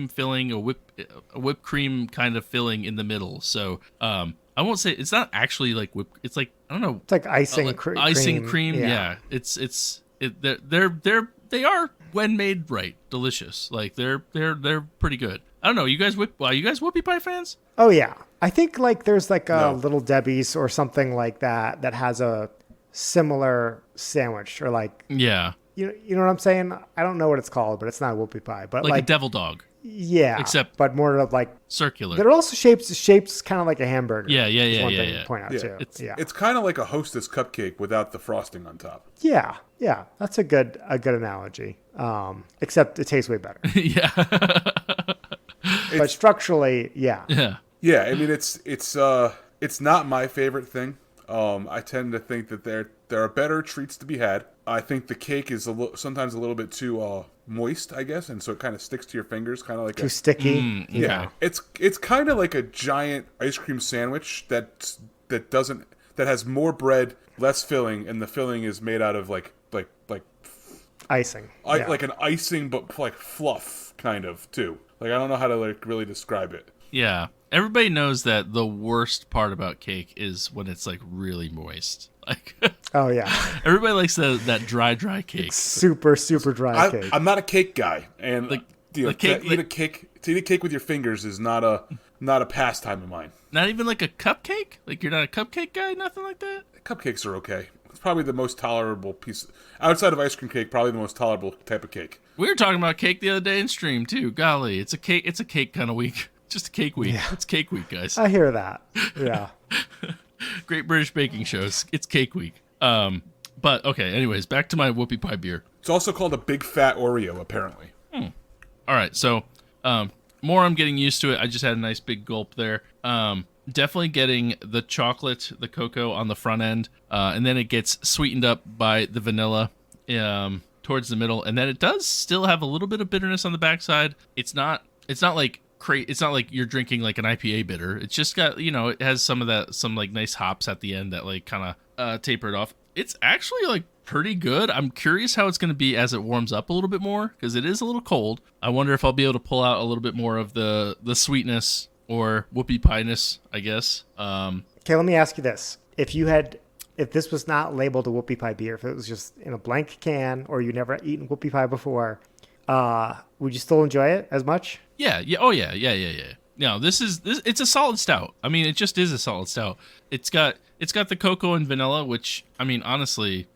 Speaker 1: filling, a whipped cream kind of filling in the middle. So I won't say it's not actually like whipped. It's like I don't know.
Speaker 3: It's like icing cream.
Speaker 1: Icing cream. Yeah. They are when made right delicious. Like they're pretty good. I don't know. You guys whoopie pie fans?
Speaker 3: Oh yeah. I think like there's like a Little Debbie's or something like that has a similar sandwich or like
Speaker 1: yeah.
Speaker 3: You know what I'm saying? I don't know what it's called, but it's not a whoopie pie. But
Speaker 1: like a devil dog.
Speaker 3: Yeah. But more of like
Speaker 1: circular.
Speaker 3: They're also shaped kind of like a hamburger.
Speaker 1: Yeah.
Speaker 3: One thing to point out too.
Speaker 2: It's kind of like a Hostess cupcake without the frosting on top.
Speaker 3: Yeah. That's a good analogy. Except it tastes way better.
Speaker 1: Yeah.
Speaker 3: But structurally, yeah.
Speaker 2: Yeah. Yeah. I mean, it's not my favorite thing. I tend to think that there are better treats to be had. I think the cake is sometimes a little bit too moist, I guess, and so it kind of sticks to your fingers, kind of like
Speaker 3: too sticky.
Speaker 1: Okay.
Speaker 2: Yeah, it's kind of like a giant ice cream sandwich that has more bread, less filling, and the filling is made out of like
Speaker 3: icing,
Speaker 2: like an icing, but like fluff kind of too. Like I don't know how to like really describe it.
Speaker 1: Yeah. Everybody knows that the worst part about cake is when it's like really moist. Like
Speaker 3: oh yeah.
Speaker 1: Everybody likes that dry cake.
Speaker 3: It's super dry cake.
Speaker 2: I'm not a cake guy, and to eat a cake with your fingers is not a pastime of mine.
Speaker 1: Not even like a cupcake? Like you're not a cupcake guy, nothing like that?
Speaker 2: Cupcakes are okay. It's probably the most tolerable piece outside of ice cream cake, probably the most tolerable type of cake.
Speaker 1: We were talking about cake the other day in stream too. Golly, it's a cake kind of week. Just a cake week. Yeah. It's cake week, guys.
Speaker 3: I hear that. Yeah.
Speaker 1: Great British Baking Shows. It's cake week. But okay. Anyways, back to my whoopie pie beer.
Speaker 2: It's also called a big fat Oreo, apparently.
Speaker 1: All right. So, more I'm getting used to it. I just had a nice big gulp there. Definitely getting the chocolate, the cocoa on the front end, and then it gets sweetened up by the vanilla towards the middle, and then it does still have a little bit of bitterness on the backside. It's not like it's not like you're drinking like an IPA bitter. It's just got, it has some like nice hops at the end that like kind of taper it off. It's actually like pretty good. I'm curious how it's going to be as it warms up a little bit more because it is a little cold. I wonder if I'll be able to pull out a little bit more of the sweetness or whoopie pie-ness, I guess.
Speaker 3: Okay, let me ask you this. If this was not labeled a whoopie pie beer, if it was just in a blank can or you never eaten whoopie pie before, would you still enjoy it as much?
Speaker 1: Yeah. Oh yeah. No, it's a solid stout. I mean, it just is a solid stout. It's got the cocoa and vanilla, which I mean, honestly,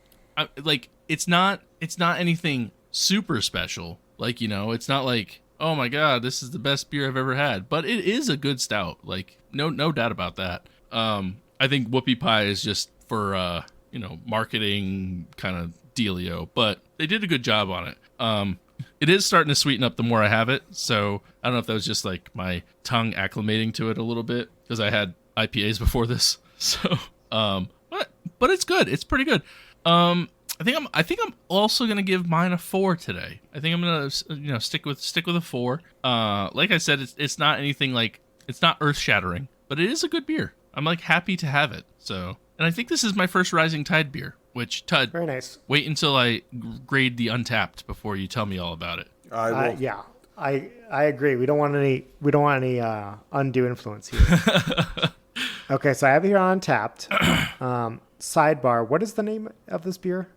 Speaker 1: it's not anything super special. Like, it's not like, oh my god, this is the best beer I've ever had. But it is a good stout. Like, no doubt about that. I think whoopie pie is just for marketing kind of dealio, but they did a good job on it. It is starting to sweeten up the more I have it, so I don't know if that was just like my tongue acclimating to it a little bit because I had IPAs before this. So, but it's good. It's pretty good. I think I'm also gonna give mine a 4 today. I think I'm gonna stick with a 4. Like I said, it's not anything like, it's not earth shattering, but it is a good beer. I'm like happy to have it. So, and I think this is my first Rising Tide beer. Which, Todd,
Speaker 3: Very nice.
Speaker 1: wait until I grade the Untapped before you tell me all about it.
Speaker 2: I will.
Speaker 3: Yeah, I agree. We don't want any undue influence here. Okay, so I have it here on Tapped. Sidebar. What is the name of this beer?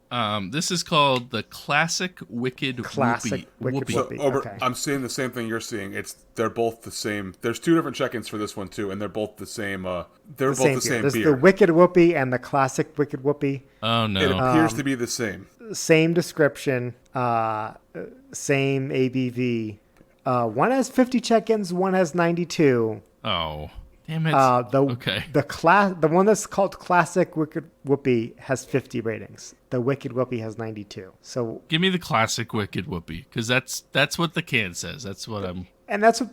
Speaker 1: This is called the Classic Wicked
Speaker 3: Classic Wicked
Speaker 1: Whoopie.
Speaker 2: So,
Speaker 3: Whoopie.
Speaker 2: Obert,
Speaker 3: Okay.
Speaker 2: I'm seeing the same thing you're seeing. They're both the same. There's two different check-ins for this one too, and they're both the same. They're both the same
Speaker 3: There's
Speaker 2: beer.
Speaker 3: the Wicked Whoopie and the Classic Wicked Whoopie.
Speaker 1: Oh,
Speaker 2: It
Speaker 1: no.
Speaker 2: appears to be the same.
Speaker 3: Same description. Same ABV. One has 50 check-ins. One has 92.
Speaker 1: Oh, damn it.
Speaker 3: The one that's called Classic Wicked Whoopie has 50 ratings. The Wicked Whoopie has 92. So,
Speaker 1: Give me the Classic Wicked Whoopie, because that's what the can says. That's what I'm...
Speaker 3: and that's what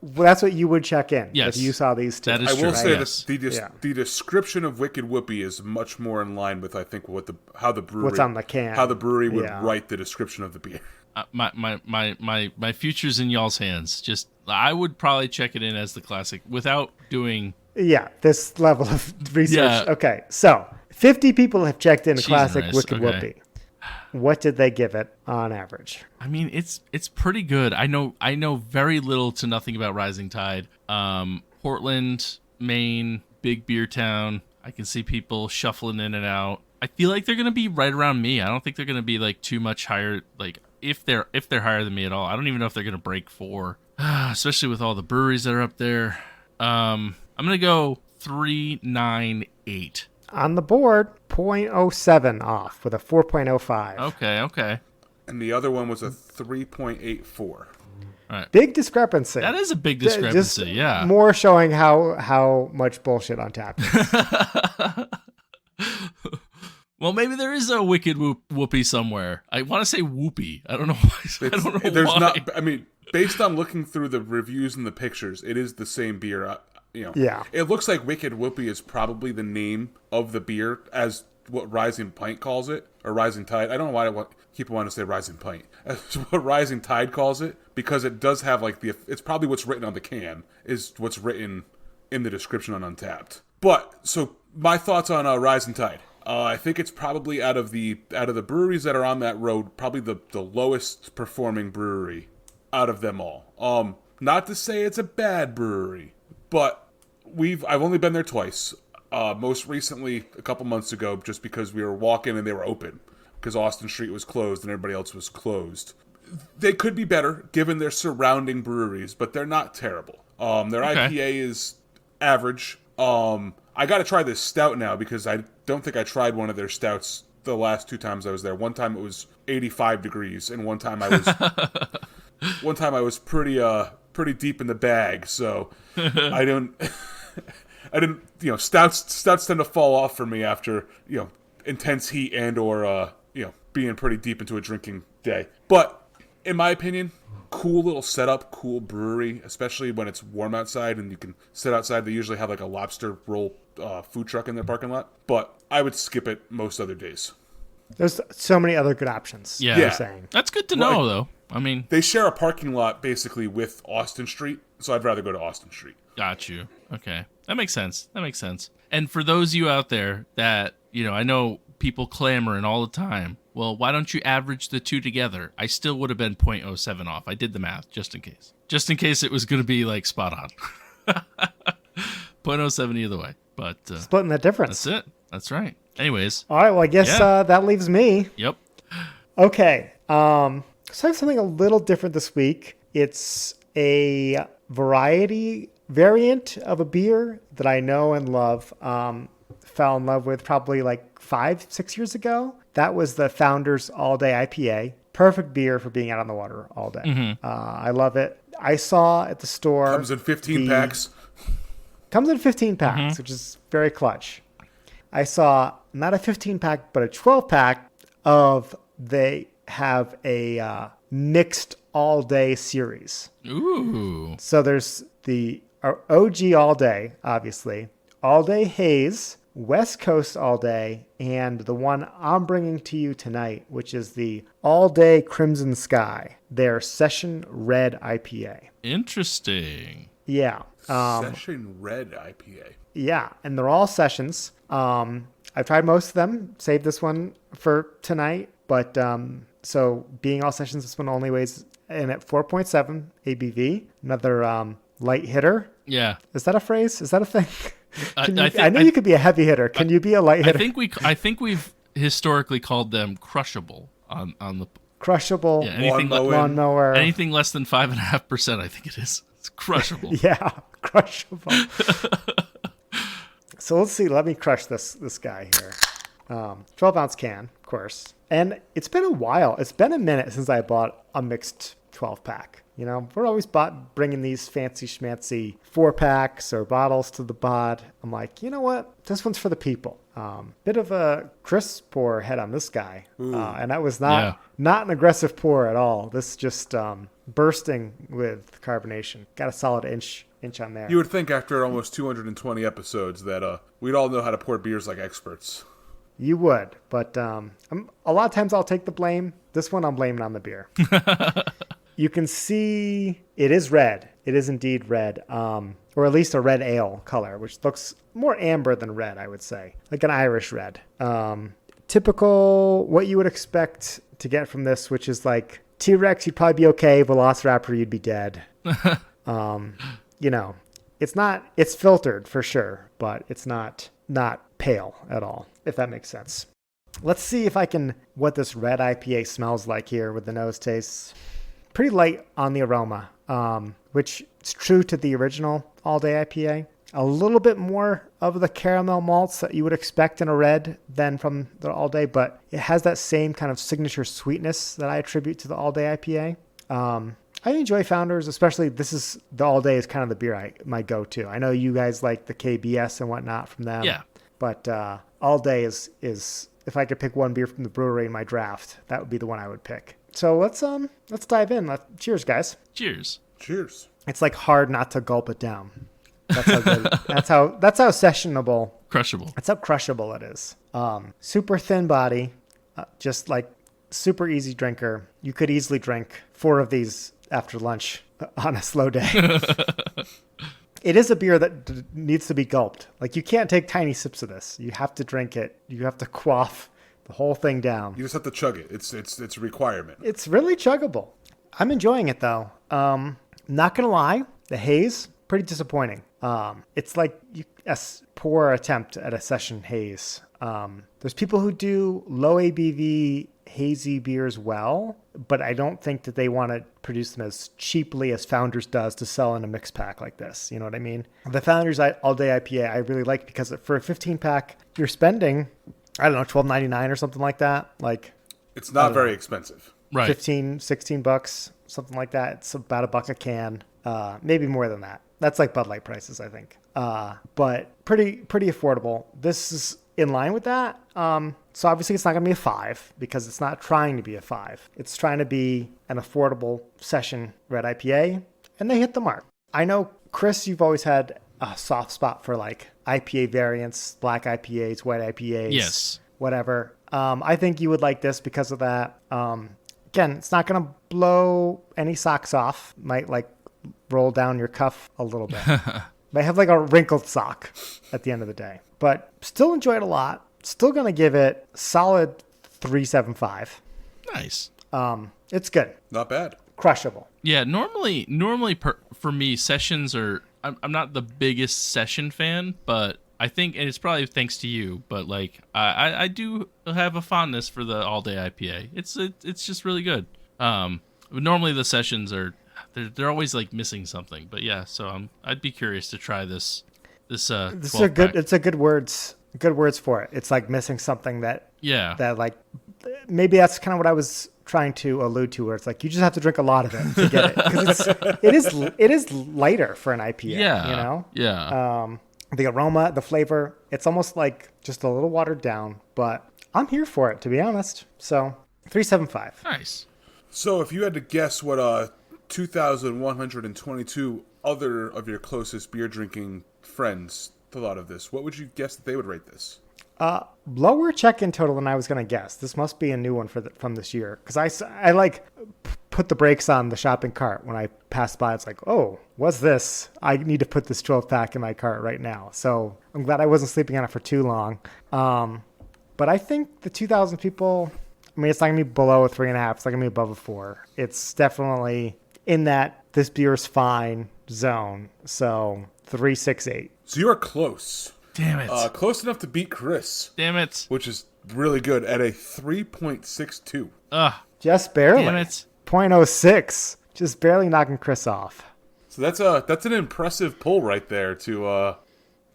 Speaker 3: that's what you would check in
Speaker 1: Yes.
Speaker 3: if you saw these two.
Speaker 1: That is
Speaker 2: I will
Speaker 1: true,
Speaker 2: say
Speaker 1: yes.
Speaker 2: that the description of Wicked Whoopie is much more in line with, I think, how the brewery
Speaker 3: What's on the can.
Speaker 2: how the brewery would
Speaker 3: Yeah.
Speaker 2: write the description of the beer.
Speaker 1: My future's in y'all's hands. Just, I would probably check it in as the Classic without doing...
Speaker 3: Yeah, this level of research.
Speaker 1: Yeah.
Speaker 3: Okay, so 50 people have checked in
Speaker 1: Jesus
Speaker 3: Classic
Speaker 1: Christ,
Speaker 3: Wicked
Speaker 1: okay.
Speaker 3: Whoopie. What did they give it on average?
Speaker 1: I mean, it's pretty good. I know very little to nothing about Rising Tide. Portland, Maine, big beer town. I can see people shuffling in and out. I feel like they're gonna be right around me. I don't think they're gonna be like too much higher. Like if they're higher than me at all, I don't even know if they're gonna break 4. Especially with all the breweries that are up there. I'm gonna go 398.
Speaker 3: On the board, 0.07 off with a 4.05.
Speaker 1: Okay.
Speaker 2: And the other one was a 3.84.
Speaker 3: Big discrepancy.
Speaker 1: That is a big
Speaker 3: Just
Speaker 1: discrepancy. Yeah.
Speaker 3: More showing how much bullshit on tap is.
Speaker 1: Well, maybe there is a Wicked Whoopie somewhere. I want to say Whoopie. I don't know why. I don't know
Speaker 2: There's
Speaker 1: why.
Speaker 2: not. I mean, based on looking through the reviews and the pictures, it is the same beer.
Speaker 3: Yeah.
Speaker 2: It looks like Wicked Whoopie is probably the name of the beer, as what Rising Pint calls it, or Rising Tide. I don't know why people want to say Rising Pint. That's what Rising Tide calls it, because it does have like it's probably what's written on the can is what's written in the description on Untapped. But so my thoughts on Rising Tide. I think it's probably out of the breweries that are on that road, probably the lowest performing brewery out of them all. Not to say it's a bad brewery, but I've only been there twice. Most recently, a couple months ago, just because we were walking and they were open, because Austin Street was closed and everybody else was closed. They could be better given their surrounding breweries, but they're not terrible. Their IPA is average. I got to try this stout now because I don't think I tried one of their stouts the last 2 times I was there. One time it was 85 degrees, and one time I was pretty deep in the bag. So I didn't. Stouts tend to fall off for me after intense heat and or being pretty deep into a drinking day. But in my opinion, cool little setup, cool brewery, especially when it's warm outside and you can sit outside. They usually have like a lobster roll food truck in their parking lot, but I would skip it most other days.
Speaker 3: There's so many other good options.
Speaker 1: Yeah.
Speaker 3: You're saying.
Speaker 1: That's good to know, though. I mean,
Speaker 2: They share a parking lot basically with Austin Street, so I'd rather go to Austin Street.
Speaker 1: got you. Okay. That makes sense. And for those of you out there that, I know people clamoring all the time, well, why don't you average the two together? I still would have been 0.07 off. I did the math just in case. Just in case it was going to be like spot on. 0.07 either way. But
Speaker 3: Splitting that difference.
Speaker 1: that's it. That's right. Anyways.
Speaker 3: All right. Well, I guess that leaves me.
Speaker 1: Yep.
Speaker 3: Okay. So I have something a little different this week. It's a variant of a beer that I know and love. Fell in love with probably like 5-6 years ago. That was the Founders All Day IPA. Perfect beer for being out on the water all day.
Speaker 1: Mm-hmm.
Speaker 3: I love it. I saw at the store.
Speaker 2: Comes in 15 packs.
Speaker 3: Comes in 15 packs, which is very clutch. I saw not a 15 pack, but a 12 pack they have a mixed all day series.
Speaker 1: Ooh.
Speaker 3: So there's the OG all day, obviously, all day haze, West Coast all day, and the one I'm bringing to you tonight, which is the all day Crimson Sky, their Session Red IPA.
Speaker 1: Interesting.
Speaker 3: Yeah.
Speaker 2: Session Red IPA.
Speaker 3: Yeah, and they're all sessions. I've tried most of them. Saved this one for tonight. But so being all sessions, this one only weighs in at 4.7 ABV. Another light hitter.
Speaker 1: Yeah.
Speaker 3: Is that a phrase? Is that a thing?
Speaker 1: I
Speaker 3: know you could be a heavy hitter. Can you be a light hitter?
Speaker 1: I think we've historically called them crushable on the
Speaker 3: crushable.
Speaker 1: Yeah, anything
Speaker 3: lawnmower.
Speaker 1: Anything less than 5.5%, I think it is. It's crushable.
Speaker 3: Yeah, crushable. So let's see. Let me crush this guy here. 12-ounce can, of course. And it's been a while. It's been a minute since I bought a mixed 12-pack. You know, we're always bringing these fancy schmancy 4-packs or bottles to the bod. I'm like, you know what? This one's for the people. Bit of a crisp pour head on this guy. And that was not an aggressive pour at all. This just bursting with carbonation. Got a solid inch on there.
Speaker 2: You would think after almost 220 episodes that we'd all know how to pour beers like experts.
Speaker 3: You would, but a lot of times I'll take the blame. This one I'm blaming on the beer. You can see it is red. It is indeed red, or at least a red ale color, which looks more amber than red, I would say, like an Irish red. Typical what you would expect to get from this, which is like T-Rex, you'd probably be okay. Velociraptor, you'd be dead. You know, it's filtered for sure, but it's not pale at all, if that makes sense. Let's see what this red IPA smells like here with the nose tastes. Pretty light on the aroma, which is true to the original all-day IPA. A little bit more of the caramel malts that you would expect in a red than from the all-day, but it has that same kind of signature sweetness that I attribute to the all-day IPA. I enjoy Founders, especially the all-day is kind of the beer my go-to. I know you guys like the KBS and whatnot from them.
Speaker 1: Yeah.
Speaker 3: But all-day is if I could pick one beer from the brewery in my draft, that would be the one I would pick. So let's dive in. Cheers, guys.
Speaker 1: Cheers.
Speaker 2: Cheers.
Speaker 3: It's like hard not to gulp it down. That's how good. that's how sessionable.
Speaker 1: Crushable.
Speaker 3: That's how crushable it is. Super thin body, just like super easy drinker. You could easily drink 4 of these after lunch on a slow day. It is a beer that needs to be gulped. Like you can't take tiny sips of this. You have to drink it. You have to quaff the whole thing down.
Speaker 2: You just have to chug it. It's a requirement.
Speaker 3: It's really chuggable. I'm enjoying it though. Not gonna lie, the haze pretty disappointing. It's like a poor attempt at a session haze. There's people who do low ABV hazy beers well, but I don't think that they want to produce them as cheaply as Founders does to sell in a mixed pack like this. You know what I mean? The Founders all-day IPA I really like because for a 15-pack, you're spending, I don't know, $12.99 or something like that. Like
Speaker 2: it's not very expensive.
Speaker 1: Right.
Speaker 3: 15, 16 bucks, something like that. It's about $1 a can, maybe more than that. That's like Bud Light prices, I think. But pretty affordable. This is in line with that. So obviously it's not going to be a 5 because it's not trying to be a 5. It's trying to be an affordable session red IPA, and they hit the mark. I know, Chris, you've always had a soft spot for like IPA variants, black IPAs, white IPAs,
Speaker 1: Yes,
Speaker 3: whatever. I think you would like this because of that. Again, it's not going to blow any socks off. Might like roll down your cuff a little bit. Might have like a wrinkled sock at the end of the day, but still enjoy it a lot. Still going to give it solid 3.75.
Speaker 1: nice.
Speaker 3: It's good.
Speaker 2: Not bad.
Speaker 3: Crushable.
Speaker 1: Yeah, normally for me, sessions are. I'm not the biggest session fan, but I think, and it's probably thanks to you, but like I do have a fondness for the all day IPA. It's just really good. Normally the sessions are they're always like missing something, but yeah. So I'd be curious to try this. This is
Speaker 3: a good. It's a good words for it. It's like missing something that like maybe that's kind of what I was trying to allude to, where it's like you just have to drink a lot of it to get it, because it is lighter for an IPA.
Speaker 1: Yeah,
Speaker 3: you know.
Speaker 1: Yeah.
Speaker 3: The aroma, the flavor, it's almost like just a little watered down, but I'm here for it, to be honest. So 3.75.
Speaker 1: Nice.
Speaker 2: So if you had to guess what 2,122 other of your closest beer drinking friends thought of this, what would you guess that they would rate this?
Speaker 3: Lower check-in total than I was going to guess. This must be a new one from this year, because I like put the brakes on the shopping cart when I passed by. It's like, oh, what's this? I need to put this 12-pack in my cart right now. So I'm glad I wasn't sleeping on it for too long. But I think the 2,000 people, I mean, it's not going to be below a 3.5. It's not going to be above a 4. It's definitely in that this beer's fine zone. So 3.68.
Speaker 2: So you are close.
Speaker 1: Damn it.
Speaker 2: Close enough to beat Chris.
Speaker 1: Damn it.
Speaker 2: Which is really good at a 3.62.
Speaker 1: Ugh.
Speaker 3: Just barely.
Speaker 1: Damn it.
Speaker 3: 0.06. Just barely knocking Chris off.
Speaker 2: So that's an impressive pull right there to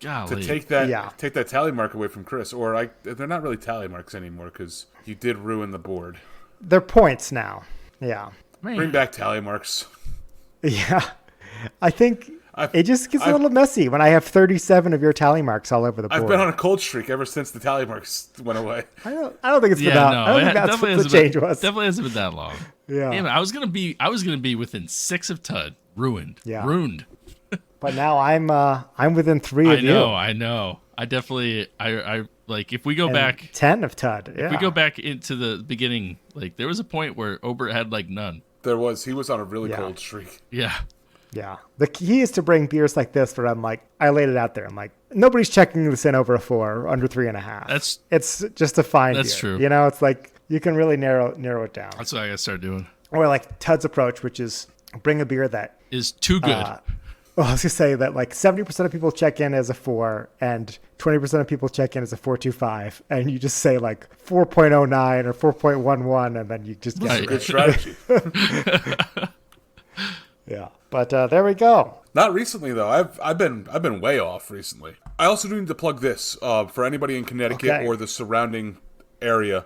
Speaker 1: Golly.
Speaker 2: take that tally mark away from Chris. Or they're not really tally marks anymore because you did ruin the board.
Speaker 3: They're points now. Yeah.
Speaker 1: Man.
Speaker 2: Bring back tally marks.
Speaker 3: Yeah. I think it just gets a little messy when I have 37 of your tally marks all over the board.
Speaker 2: I've been on a cold streak ever since the tally marks went away.
Speaker 3: I don't think it's been out. I don't think that's what the change was.
Speaker 1: Definitely hasn't been that long.
Speaker 3: Yeah.
Speaker 1: Damn it, I was gonna be within 6 of Tud. Ruined.
Speaker 3: Yeah.
Speaker 1: Ruined.
Speaker 3: But now I'm within 3 of you.
Speaker 1: I know. I definitely I like if we go back
Speaker 3: 10 of Tud. Yeah.
Speaker 1: If we go back into the beginning, like there was a point where Obert had like none.
Speaker 2: He was on a really cold streak.
Speaker 1: Yeah.
Speaker 3: Yeah. The key is to bring beers like this where I'm like, I laid it out there. I'm like, nobody's checking this in over a 4 or under 3.5. It's just a fine beer.
Speaker 1: That's true.
Speaker 3: You know, it's like you can really narrow it down.
Speaker 1: That's what I gotta start doing.
Speaker 3: Or like Tud's approach, which is bring a beer that
Speaker 1: is too good.
Speaker 3: Well, I was going to say that like 70% of people check in as a 4 and 20% of people check in as a 4.25. And you just say like 4.09 or 4.11 and then you just get
Speaker 2: a good strategy.
Speaker 3: Yeah. But there we go.
Speaker 2: Not recently though. I've been way off recently. I also do need to plug this for anybody in Connecticut or the surrounding area.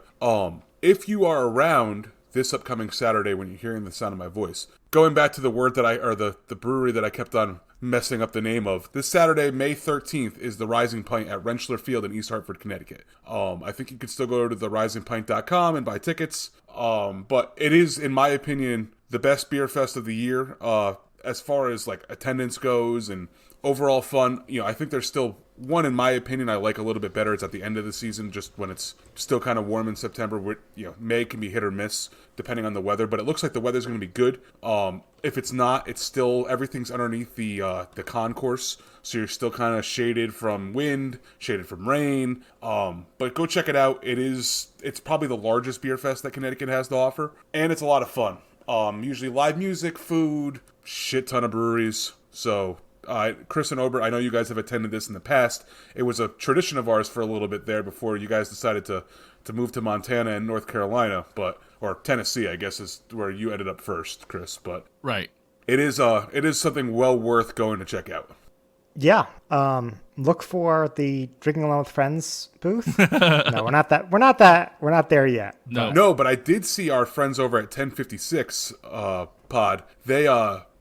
Speaker 2: If you are around this upcoming Saturday when you're hearing the sound of my voice, going back to the word that the brewery that I kept on messing up the name of, this Saturday, May 13th, is the Rising Pint at Rentschler Field in East Hartford, Connecticut. I think you can still go to therisingpint.com and buy tickets. But it is, in my opinion, the best beer fest of the year. As far as like attendance goes and overall fun, I think there's still one, in my opinion, I like a little bit better. It's at the end of the season, just when it's still kind of warm in September. Where, May can be hit or miss depending on the weather, but it looks like the weather's going to be good. If it's not, it's still, everything's underneath the concourse, so you're still kind of shaded from wind, shaded from rain. But go check it out. It's probably the largest beer fest that Connecticut has to offer, and it's a lot of fun. Usually live music, food, shit ton of breweries. So Chris and Obert, I know you guys have attended this in the past. It was a tradition of ours for a little bit there before you guys decided to move to Montana and North Carolina, or Tennessee, I guess is where you ended up first, Chris. But
Speaker 1: right,
Speaker 2: it is something well worth going to check out.
Speaker 3: Yeah. Look for the Drinking Alone with Friends booth. No, we're not there yet.
Speaker 2: No, but I did see our friends over at 1056 pod.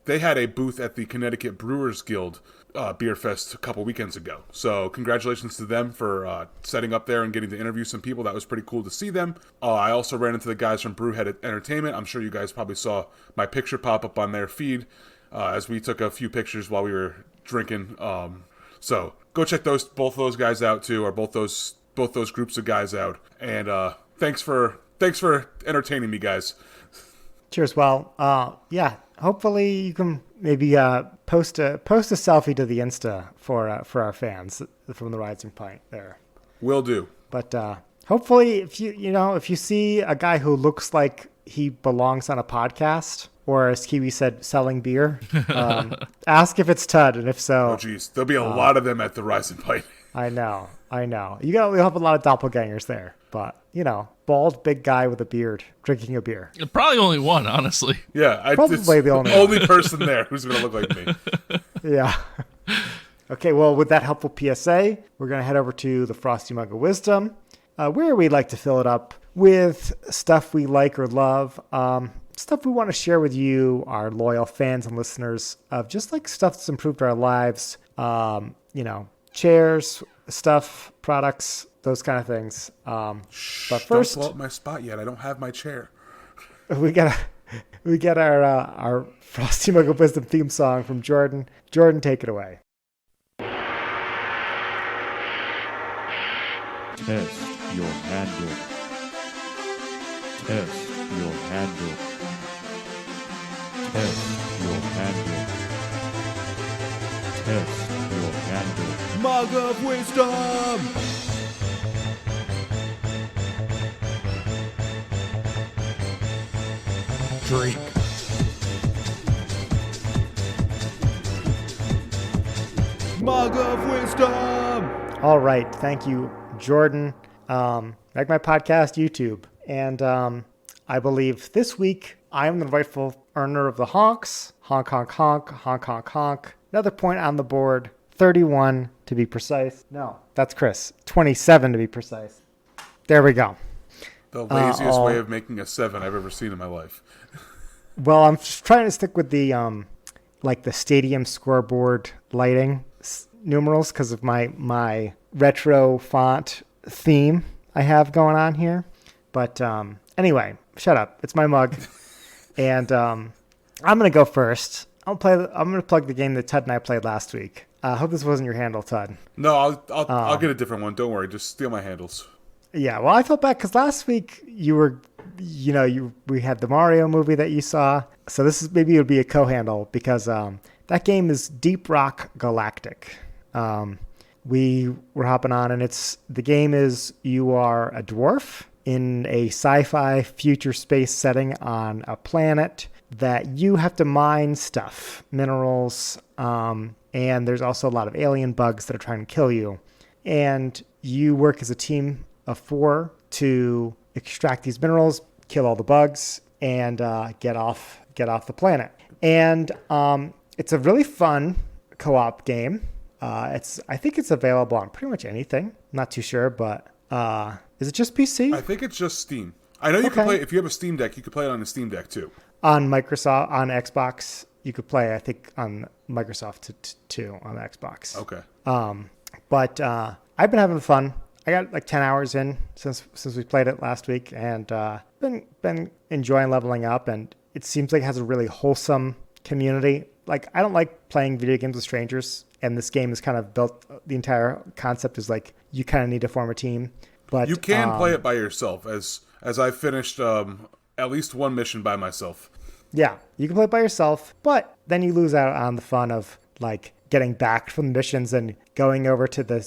Speaker 2: They had a booth at the Connecticut Brewers Guild Beer Fest a couple weekends ago. So congratulations to them for setting up there and getting to interview some people. That was pretty cool to see them. I also ran into the guys from Brewhead Entertainment. I'm sure you guys probably saw my picture pop up on their feed as we took a few pictures while we were drinking. So go check both those guys out too, or both those groups of guys out. And thanks for entertaining me, guys.
Speaker 3: Cheers. Well, yeah. Hopefully you can maybe post a selfie to the Insta for our fans from the Rising Pint there.
Speaker 2: Will do.
Speaker 3: But hopefully, if you see a guy who looks like he belongs on a podcast, or as Kiwi said, selling beer, ask if it's Tud, and if so,
Speaker 2: oh geez, there'll be a lot of them at the Rising Pint.
Speaker 3: I know. You'll have a lot of doppelgangers there, but bald big guy with a beard drinking a beer.
Speaker 1: Probably only one, honestly.
Speaker 2: Yeah,
Speaker 3: probably the only
Speaker 2: person there who's going to look like me.
Speaker 3: Yeah. Okay, well, with that helpful PSA, we're going to head over to the Frosty Mug of Wisdom, where we like to fill it up with stuff we like or love, stuff we want to share with you, our loyal fans and listeners, of just like stuff that's improved our lives, chairs, stuff, products, those kind of things. But first,
Speaker 2: don't blow up my spot yet. I don't have my chair.
Speaker 3: We get our Frosty Mug of Wisdom theme song from Jordan. Jordan, take it away.
Speaker 4: Test your handle. Test your handle. Test your handle. Test your handle. Mug of Wisdom! Drink. Mug of wisdom.
Speaker 3: All right. Thank you, Jordan. Like my podcast, YouTube. And I believe this week I am the rightful earner of the honks. Honk, honk, honk, honk, honk, honk. Another point on the board. 31 to be precise. No, that's Chris. 27 to be precise. There we go.
Speaker 2: The laziest way of making a 7 I've ever seen in my life.
Speaker 3: Well, I'm just trying to stick with the like the stadium scoreboard lighting numerals because of my retro font theme I have going on here. But anyway, shut up. It's my mug, and I'm gonna go first. I'm gonna plug the game that Tud and I played last week. I hope this wasn't your handle, Tud.
Speaker 2: No, I'll get a different one. Don't worry. Just steal my handles.
Speaker 3: Yeah, well, I felt bad because last week we had the Mario movie that you saw. So this is maybe it would be a co-handle because that game is Deep Rock Galactic. We were hopping on, and the game is you are a dwarf in a sci-fi future space setting on a planet that you have to mine stuff, minerals, and there's also a lot of alien bugs that are trying to kill you. And you work as a team of 4 to extract these minerals, kill all the bugs, and get off the planet. And it's a really fun co-op game. I think it's available on pretty much anything. I'm not too sure, but is it just PC?
Speaker 2: I think it's just Steam. I know you can play, if you have a Steam Deck, you can play it on a Steam Deck too.
Speaker 3: On Xbox, you could play, I think, on Microsoft too, on the Xbox.
Speaker 2: Okay.
Speaker 3: But I've been having fun. I got like 10 hours in since we played it last week, and been enjoying leveling up, and it seems like it has a really wholesome community. Like, I don't like playing video games with strangers, and this game is kind of built, the entire concept is like you kind of need to form a team. But
Speaker 2: you can play it by yourself, as I finished at least one mission by myself.
Speaker 3: Yeah, you can play it by yourself, but then you lose out on the fun of like getting back from the missions and going over to the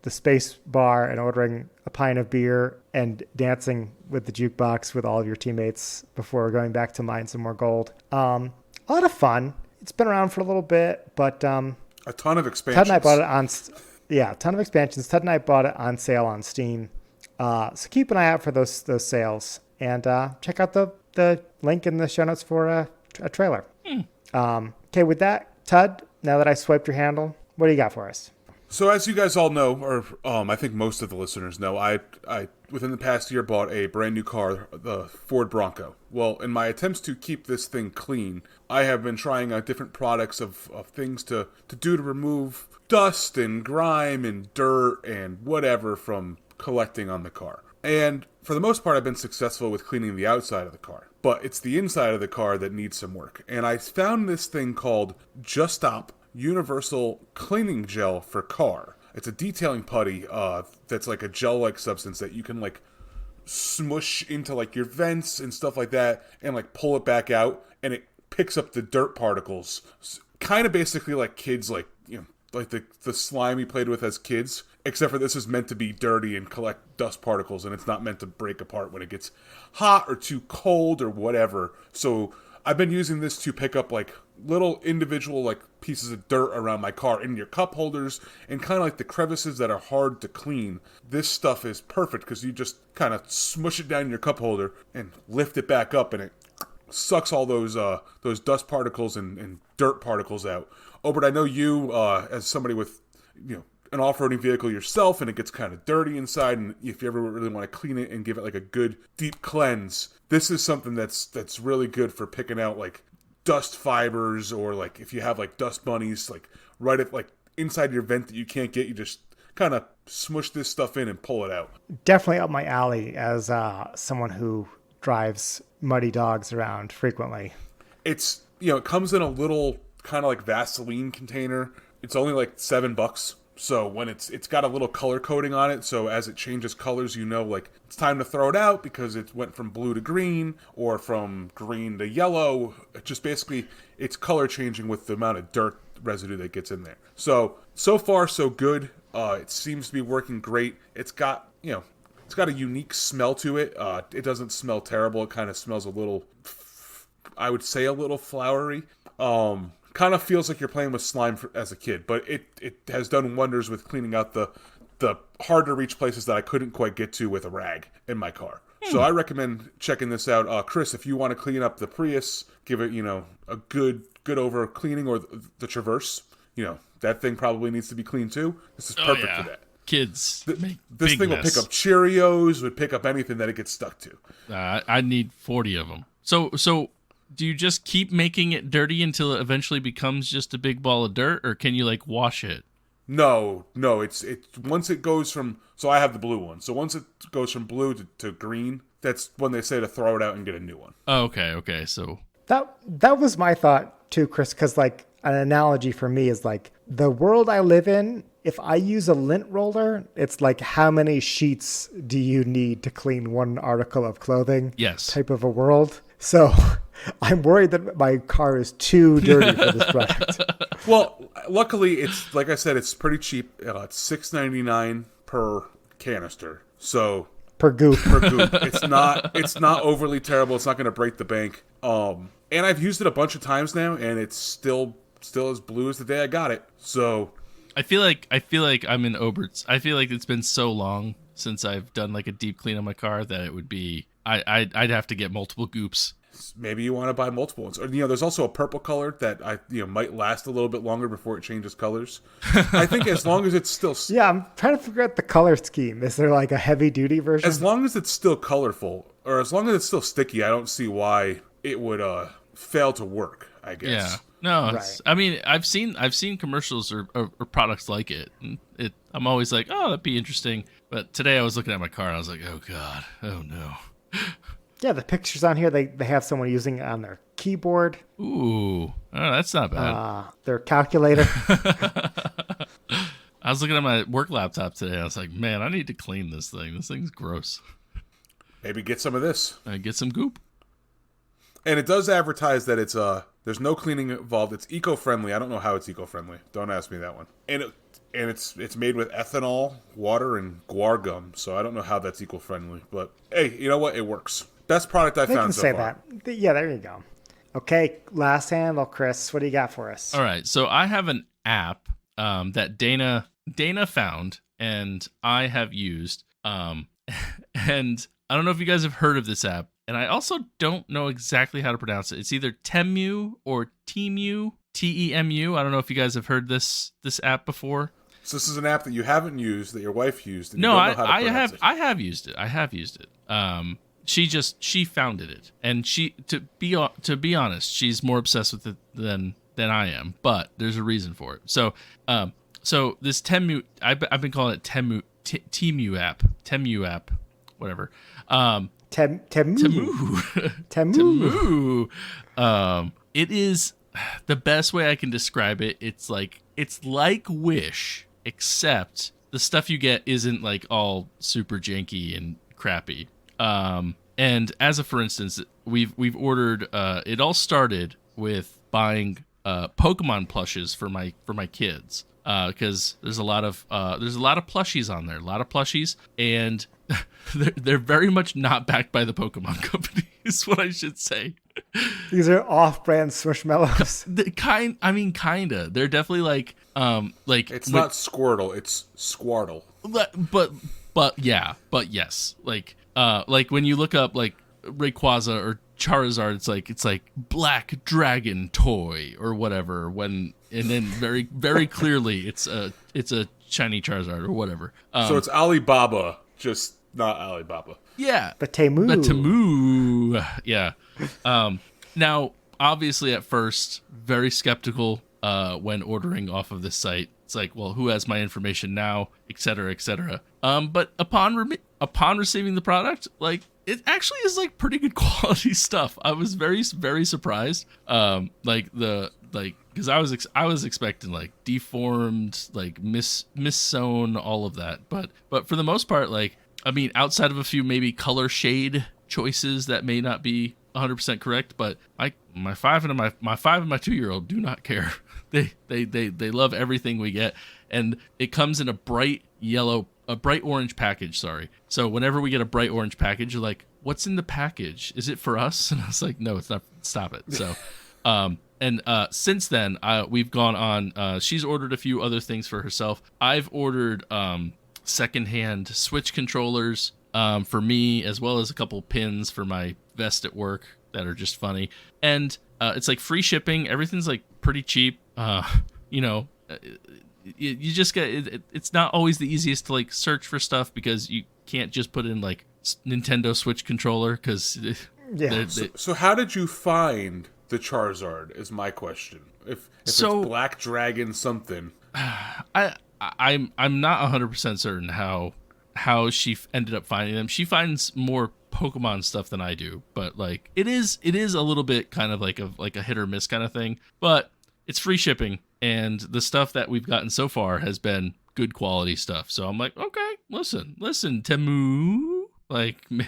Speaker 3: space bar and ordering a pint of beer and dancing with the jukebox with all of your teammates before going back to mine some more gold. A lot of fun. It's been around for a little bit, but
Speaker 2: a ton of expansions.
Speaker 3: Ted and I bought it on, a ton of expansions. Ted and I bought it on sale on Steam. So keep an eye out for those sales, and check out the link in the show notes for a trailer. Okay, with that, Tud, now that I swiped your handle, what do you got for us?
Speaker 2: So as you guys all know, or I think most of the listeners know, I within the past year bought a brand new car, the Ford Bronco. Well, in my attempts to keep this thing clean, I have been trying out different products of things to do to remove dust and grime and dirt and whatever from collecting on the car. And for the most part, I've been successful with cleaning the outside of the car. But it's the inside of the car that needs some work. And I found this thing called JUSTTOP Universal Cleaning Gel for Car. It's a detailing putty that's like a gel-like substance that you can like smush into like your vents and stuff like that and like pull it back out, and it picks up the dirt particles. Kind of basically like kids, like, you know, like the slime we played with as kids, except for this is meant to be dirty and collect dust particles, and it's not meant to break apart when it gets hot or too cold or whatever. So I've been using this to pick up like little individual like pieces of dirt around my car in your cup holders and kind of like the crevices that are hard to clean. This stuff is perfect because you just kind of smush it down in your cup holder and lift it back up, and it sucks all those dust particles and dirt particles out. Obert, I know you as somebody with, you know, an off-roading vehicle yourself, and it gets kind of dirty inside, and if you ever really want to clean it and give it like a good deep cleanse, this is something that's really good for picking out like dust fibers, or like if you have like dust bunnies like right at like inside your vent that you can't get, you just kind of smush this stuff in and pull it out.
Speaker 3: Definitely up my alley as someone who drives muddy dogs around frequently.
Speaker 2: It's, you know, it comes in a little kind of like Vaseline container. It's only like $7. So when it's got a little color coding on it, so as it changes colors, you know, like it's time to throw it out because it went from blue to green or from green to yellow. It just basically, it's color changing with the amount of dirt residue that gets in there. So far so good. It seems to be working great. It's got, you know, it's got a unique smell to it. It doesn't smell terrible. It kind of smells a little I would say a little flowery. Kind of feels like you're playing with slime as a kid, but it has done wonders with cleaning out the hard to reach places that I couldn't quite get to with a rag in my car. So I recommend checking this out. Chris, if you want to clean up the Prius, give it, a good over cleaning, or the Traverse, that thing probably needs to be cleaned too. This is perfect for that.
Speaker 1: Kids make
Speaker 2: this
Speaker 1: big
Speaker 2: thing will
Speaker 1: mess.
Speaker 2: pick up Cheerios, would pick up anything that it gets stuck to.
Speaker 1: I need 40 of them. So do you just keep making it dirty until it eventually becomes just a big ball of dirt, or can you like wash it?
Speaker 2: No, it's once it goes from, so I have the blue one. So once it goes from blue to green, that's when they say to throw it out and get a new one.
Speaker 1: Oh, okay. So
Speaker 3: That was my thought too, Chris, because like an analogy for me is like the world I live in, if I use a lint roller, it's like how many sheets do you need to clean one article of clothing?
Speaker 1: Yes.
Speaker 3: Type of a world. So I'm worried that my car is too dirty for this product.
Speaker 2: Well, luckily, it's like I said, it's pretty cheap. It's $6.99 per canister. So
Speaker 3: Per goop.
Speaker 2: it's not overly terrible. It's not going to break the bank. And I've used it a bunch of times now, and it's still as blue as the day I got it. So
Speaker 1: I feel like I'm in Obert's. I feel like it's been so long since I've done like a deep clean on my car that it would be I'd have to get multiple goops.
Speaker 2: maybe you want to buy multiple ones. Or, there's also a purple color that might last a little bit longer before it changes colors. I think as long as it's still
Speaker 3: Yeah, I'm trying to figure out the color scheme. Is there like a heavy duty version?
Speaker 2: as long as it's still colorful, or as long as it's still sticky, I don't see why it would fail to work, I guess.
Speaker 1: Yeah. No,
Speaker 3: Right.
Speaker 1: I mean, I've seen commercials or products like it. And I'm always like, oh, that'd be interesting. But today I was looking at my car and I was like, oh god, oh no.
Speaker 3: Yeah, the pictures on here, they have someone using it on their keyboard,
Speaker 1: Ooh, oh, that's not bad.
Speaker 3: their calculator.
Speaker 1: I was looking at my work laptop today. I was like, man, I need to clean this thing. This thing's gross.
Speaker 2: Maybe get some of this.
Speaker 1: Get some goop.
Speaker 2: And it does advertise that it's there's no cleaning involved. It's eco-friendly. I don't know how it's eco-friendly. Don't ask me that one. And it's made with ethanol, water, and guar gum. So I don't know how that's eco-friendly. But hey, you know what? It works. Best product I've
Speaker 3: They
Speaker 2: found
Speaker 3: can
Speaker 2: so
Speaker 3: say
Speaker 2: far.
Speaker 3: that. Yeah, there you go. Okay, last handle, Chris. What do you got for us?
Speaker 1: All right, so I have an app that Dana found and I have used. And I don't know if you guys have heard of this app. And I also don't know exactly how to pronounce it. It's either Temu or Temu, Temu. I don't know if you guys have heard this app before.
Speaker 2: So this is an app that you haven't used, that your wife used. And
Speaker 1: No,
Speaker 2: you don't know how to pronounce it.
Speaker 1: I have used it. I have used it. She founded it, and to be honest, she's more obsessed with it than I am. But there's a reason for it. So this Temu, I've been calling it Temu app, whatever.
Speaker 3: Temu.
Speaker 1: It is the best way I can describe it. It's like Wish, except the stuff you get isn't like all super janky and crappy. And as a for instance, we've ordered. It all started with buying Pokemon plushes for my kids. Because there's a lot of plushies on there, and they're very much not backed by the Pokemon company, is what I should say.
Speaker 3: These are off-brand Squishmallows.
Speaker 1: Kinda. They're definitely like
Speaker 2: It's not Squirtle, it's Squartle.
Speaker 1: but yes, like when you look up like Rayquaza or Charizard, it's like Black Dragon Toy or whatever. And then very very clearly it's a shiny Charizard or whatever.
Speaker 2: So it's Alibaba, just not Alibaba.
Speaker 1: Yeah,
Speaker 3: The Temu.
Speaker 1: Yeah. Now, obviously, at first, very skeptical when ordering off of this site. It's like, well, who has my information now, et cetera, et cetera. But upon receiving the product, like, it actually is like pretty good quality stuff. I was very, very surprised. Because I was expecting like deformed, like missewn, all of that. But for the most part, like, I mean, outside of a few maybe color shade choices that may not be 100% correct, but my 5 and my 2-year-old do not care. They love everything we get, and it comes in a bright yellow a bright orange package. Sorry. So whenever we get a bright orange package, you're like, "What's in the package? Is it for us?" And I was like, "No, it's not. Stop it." So, and since then, we've gone on. She's ordered a few other things for herself. I've ordered secondhand Switch controllers for me, as well as a couple pins for my vest at work that are just funny. And it's like free shipping. Everything's like pretty cheap. You just get it's not always the easiest to like search for stuff because you can't just put in like Nintendo Switch controller because
Speaker 2: So how did you find the Charizard is my question. If it's Black Dragon something.
Speaker 1: I'm not 100% certain how she ended up finding them. She finds more Pokemon stuff than I do, but like it is a little bit kind of like a hit or miss kind of thing, but it's free shipping and the stuff that we've gotten so far has been good quality stuff. So I'm like, okay, listen, Temu, like
Speaker 2: so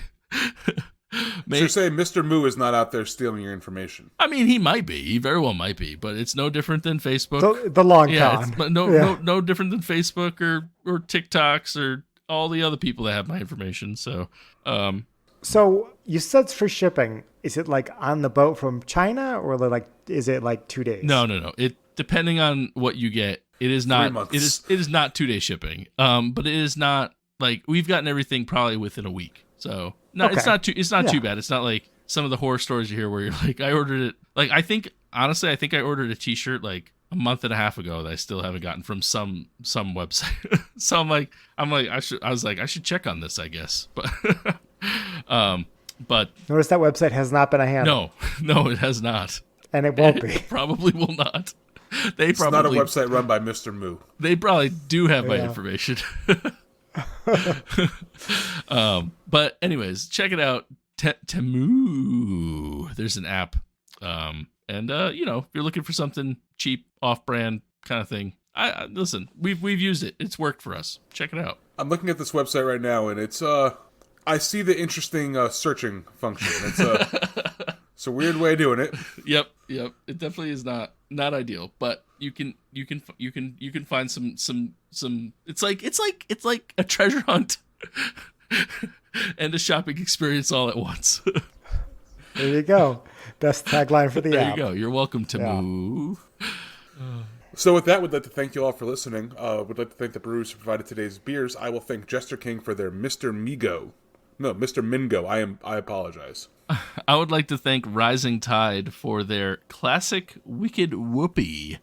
Speaker 2: you're saying Mr. Moo is not out there stealing your information?
Speaker 1: I mean, he might be. He very well might be, but it's no different than Facebook.
Speaker 3: The long con.
Speaker 1: No different than Facebook or TikToks or all the other people that have my information. So,
Speaker 3: So you said it's free shipping. Is it like on the boat from China, or like is it like 2 days?
Speaker 1: No. It depending on what you get, it is not.
Speaker 2: 3 months.
Speaker 1: It is not 2 day shipping. But it is not like we've gotten everything probably within a week. So no,
Speaker 3: okay.
Speaker 1: It's not too bad. It's not like some of the horror stories you hear where you're like, I ordered it. Like I think I ordered a T-shirt like a month and a half ago that I still haven't gotten from some website. So I should check on this, I guess. But
Speaker 3: notice that website has not been a handle.
Speaker 1: No, it has not,
Speaker 3: and it won't be.
Speaker 1: It probably will not.
Speaker 2: It's not a website run by Mr. Moo.
Speaker 1: They probably do have my information. But anyways, check it out. Temu. There's an app. And if you're looking for something cheap, off-brand kind of thing, listen, we've used it. It's worked for us. Check it out.
Speaker 2: I'm looking at this website right now, and it's I see the interesting searching function. It's a weird way of doing it.
Speaker 1: Yep. It definitely is not ideal, but you can find some. It's like a treasure hunt and a shopping experience all at once.
Speaker 3: There you go. Best tagline for the
Speaker 1: there
Speaker 3: app.
Speaker 1: There you go. You're welcome to move.
Speaker 2: So with that, we'd like to thank you all for listening. We'd like to thank the brewers who provided today's beers. I will thank Jester King for their Mr. Mingo. I apologize.
Speaker 1: I would like to thank Rising Tide for their classic Wicked Whoopee.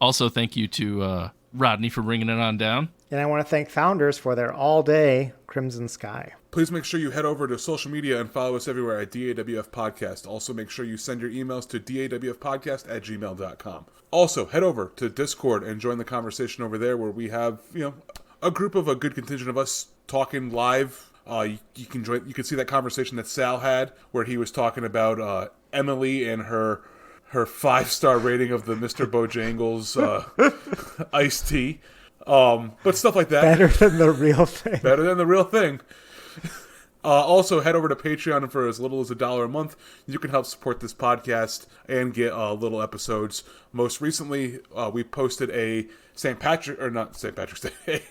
Speaker 1: Also, thank you to Rodney for bringing it on down.
Speaker 3: And I want to thank Founders for their all-day Crimson Sky.
Speaker 2: Please make sure you head over to social media and follow us everywhere at DAWF Podcast. Also, make sure you send your emails to dawfpodcast@gmail.com. Also, head over to Discord and join the conversation over there where we have, a group of a good contingent of us talking live. You can join. You can see that conversation that Sal had where he was talking about Emily and her 5-star rating of the Mr. Bojangles iced tea. But stuff like that.
Speaker 3: Better than the real thing.
Speaker 2: Better than the real thing. Also, head over to Patreon, and for as little as $1 a month, you can help support this podcast and get little episodes. Most recently, we posted a not St. Patrick's Day,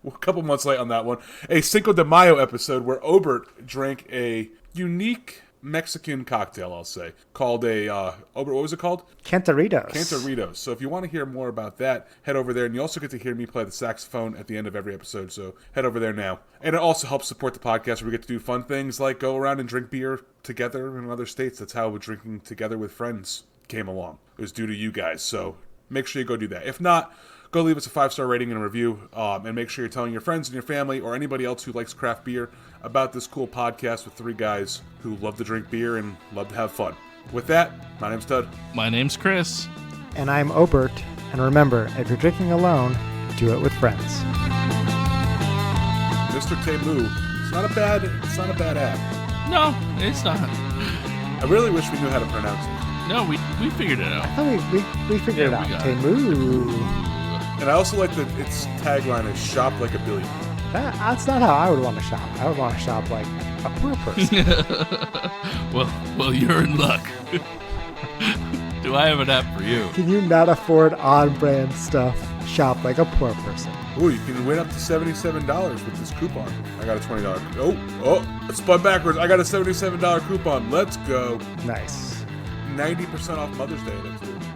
Speaker 2: a couple months late on that one, a Cinco de Mayo episode where Obert drank a unique Mexican cocktail, I'll say, called Obert, what was it called?
Speaker 3: Cantaritos.
Speaker 2: So if you want to hear more about that, head over there. And you also get to hear me play the saxophone at the end of every episode, so head over there now. And it also helps support the podcast where we get to do fun things like go around and drink beer together in other states. That's how drinking together with friends came along. It was due to you guys, so make sure you go do that. If not, go leave us a 5-star rating and a review, and make sure you're telling your friends and your family or anybody else who likes craft beer about this cool podcast with 3 guys who love to drink beer and love to have fun. With that, my name's Tud.
Speaker 1: My name's Chris.
Speaker 3: And I'm Obert. And remember, if you're drinking alone, do it with friends.
Speaker 2: Mr. Temu, it's not a bad app.
Speaker 1: No, it's not.
Speaker 2: I really wish we knew how to pronounce it.
Speaker 1: No, we figured it out.
Speaker 3: I thought we figured it out. Temu.
Speaker 2: And I also like that its tagline is "Shop like a billionaire."
Speaker 3: That's not how I would want to shop. I would want to shop like a poor person.
Speaker 1: well, you're in luck. Do I have an app for you?
Speaker 3: Can you not afford on-brand stuff? Shop like a poor person.
Speaker 2: Ooh, you can win up to $77 with this coupon. I got a $20. Oh, it spun backwards. I got a $77 coupon. Let's go.
Speaker 3: Nice.
Speaker 2: 90% off Mother's Day. That's cool.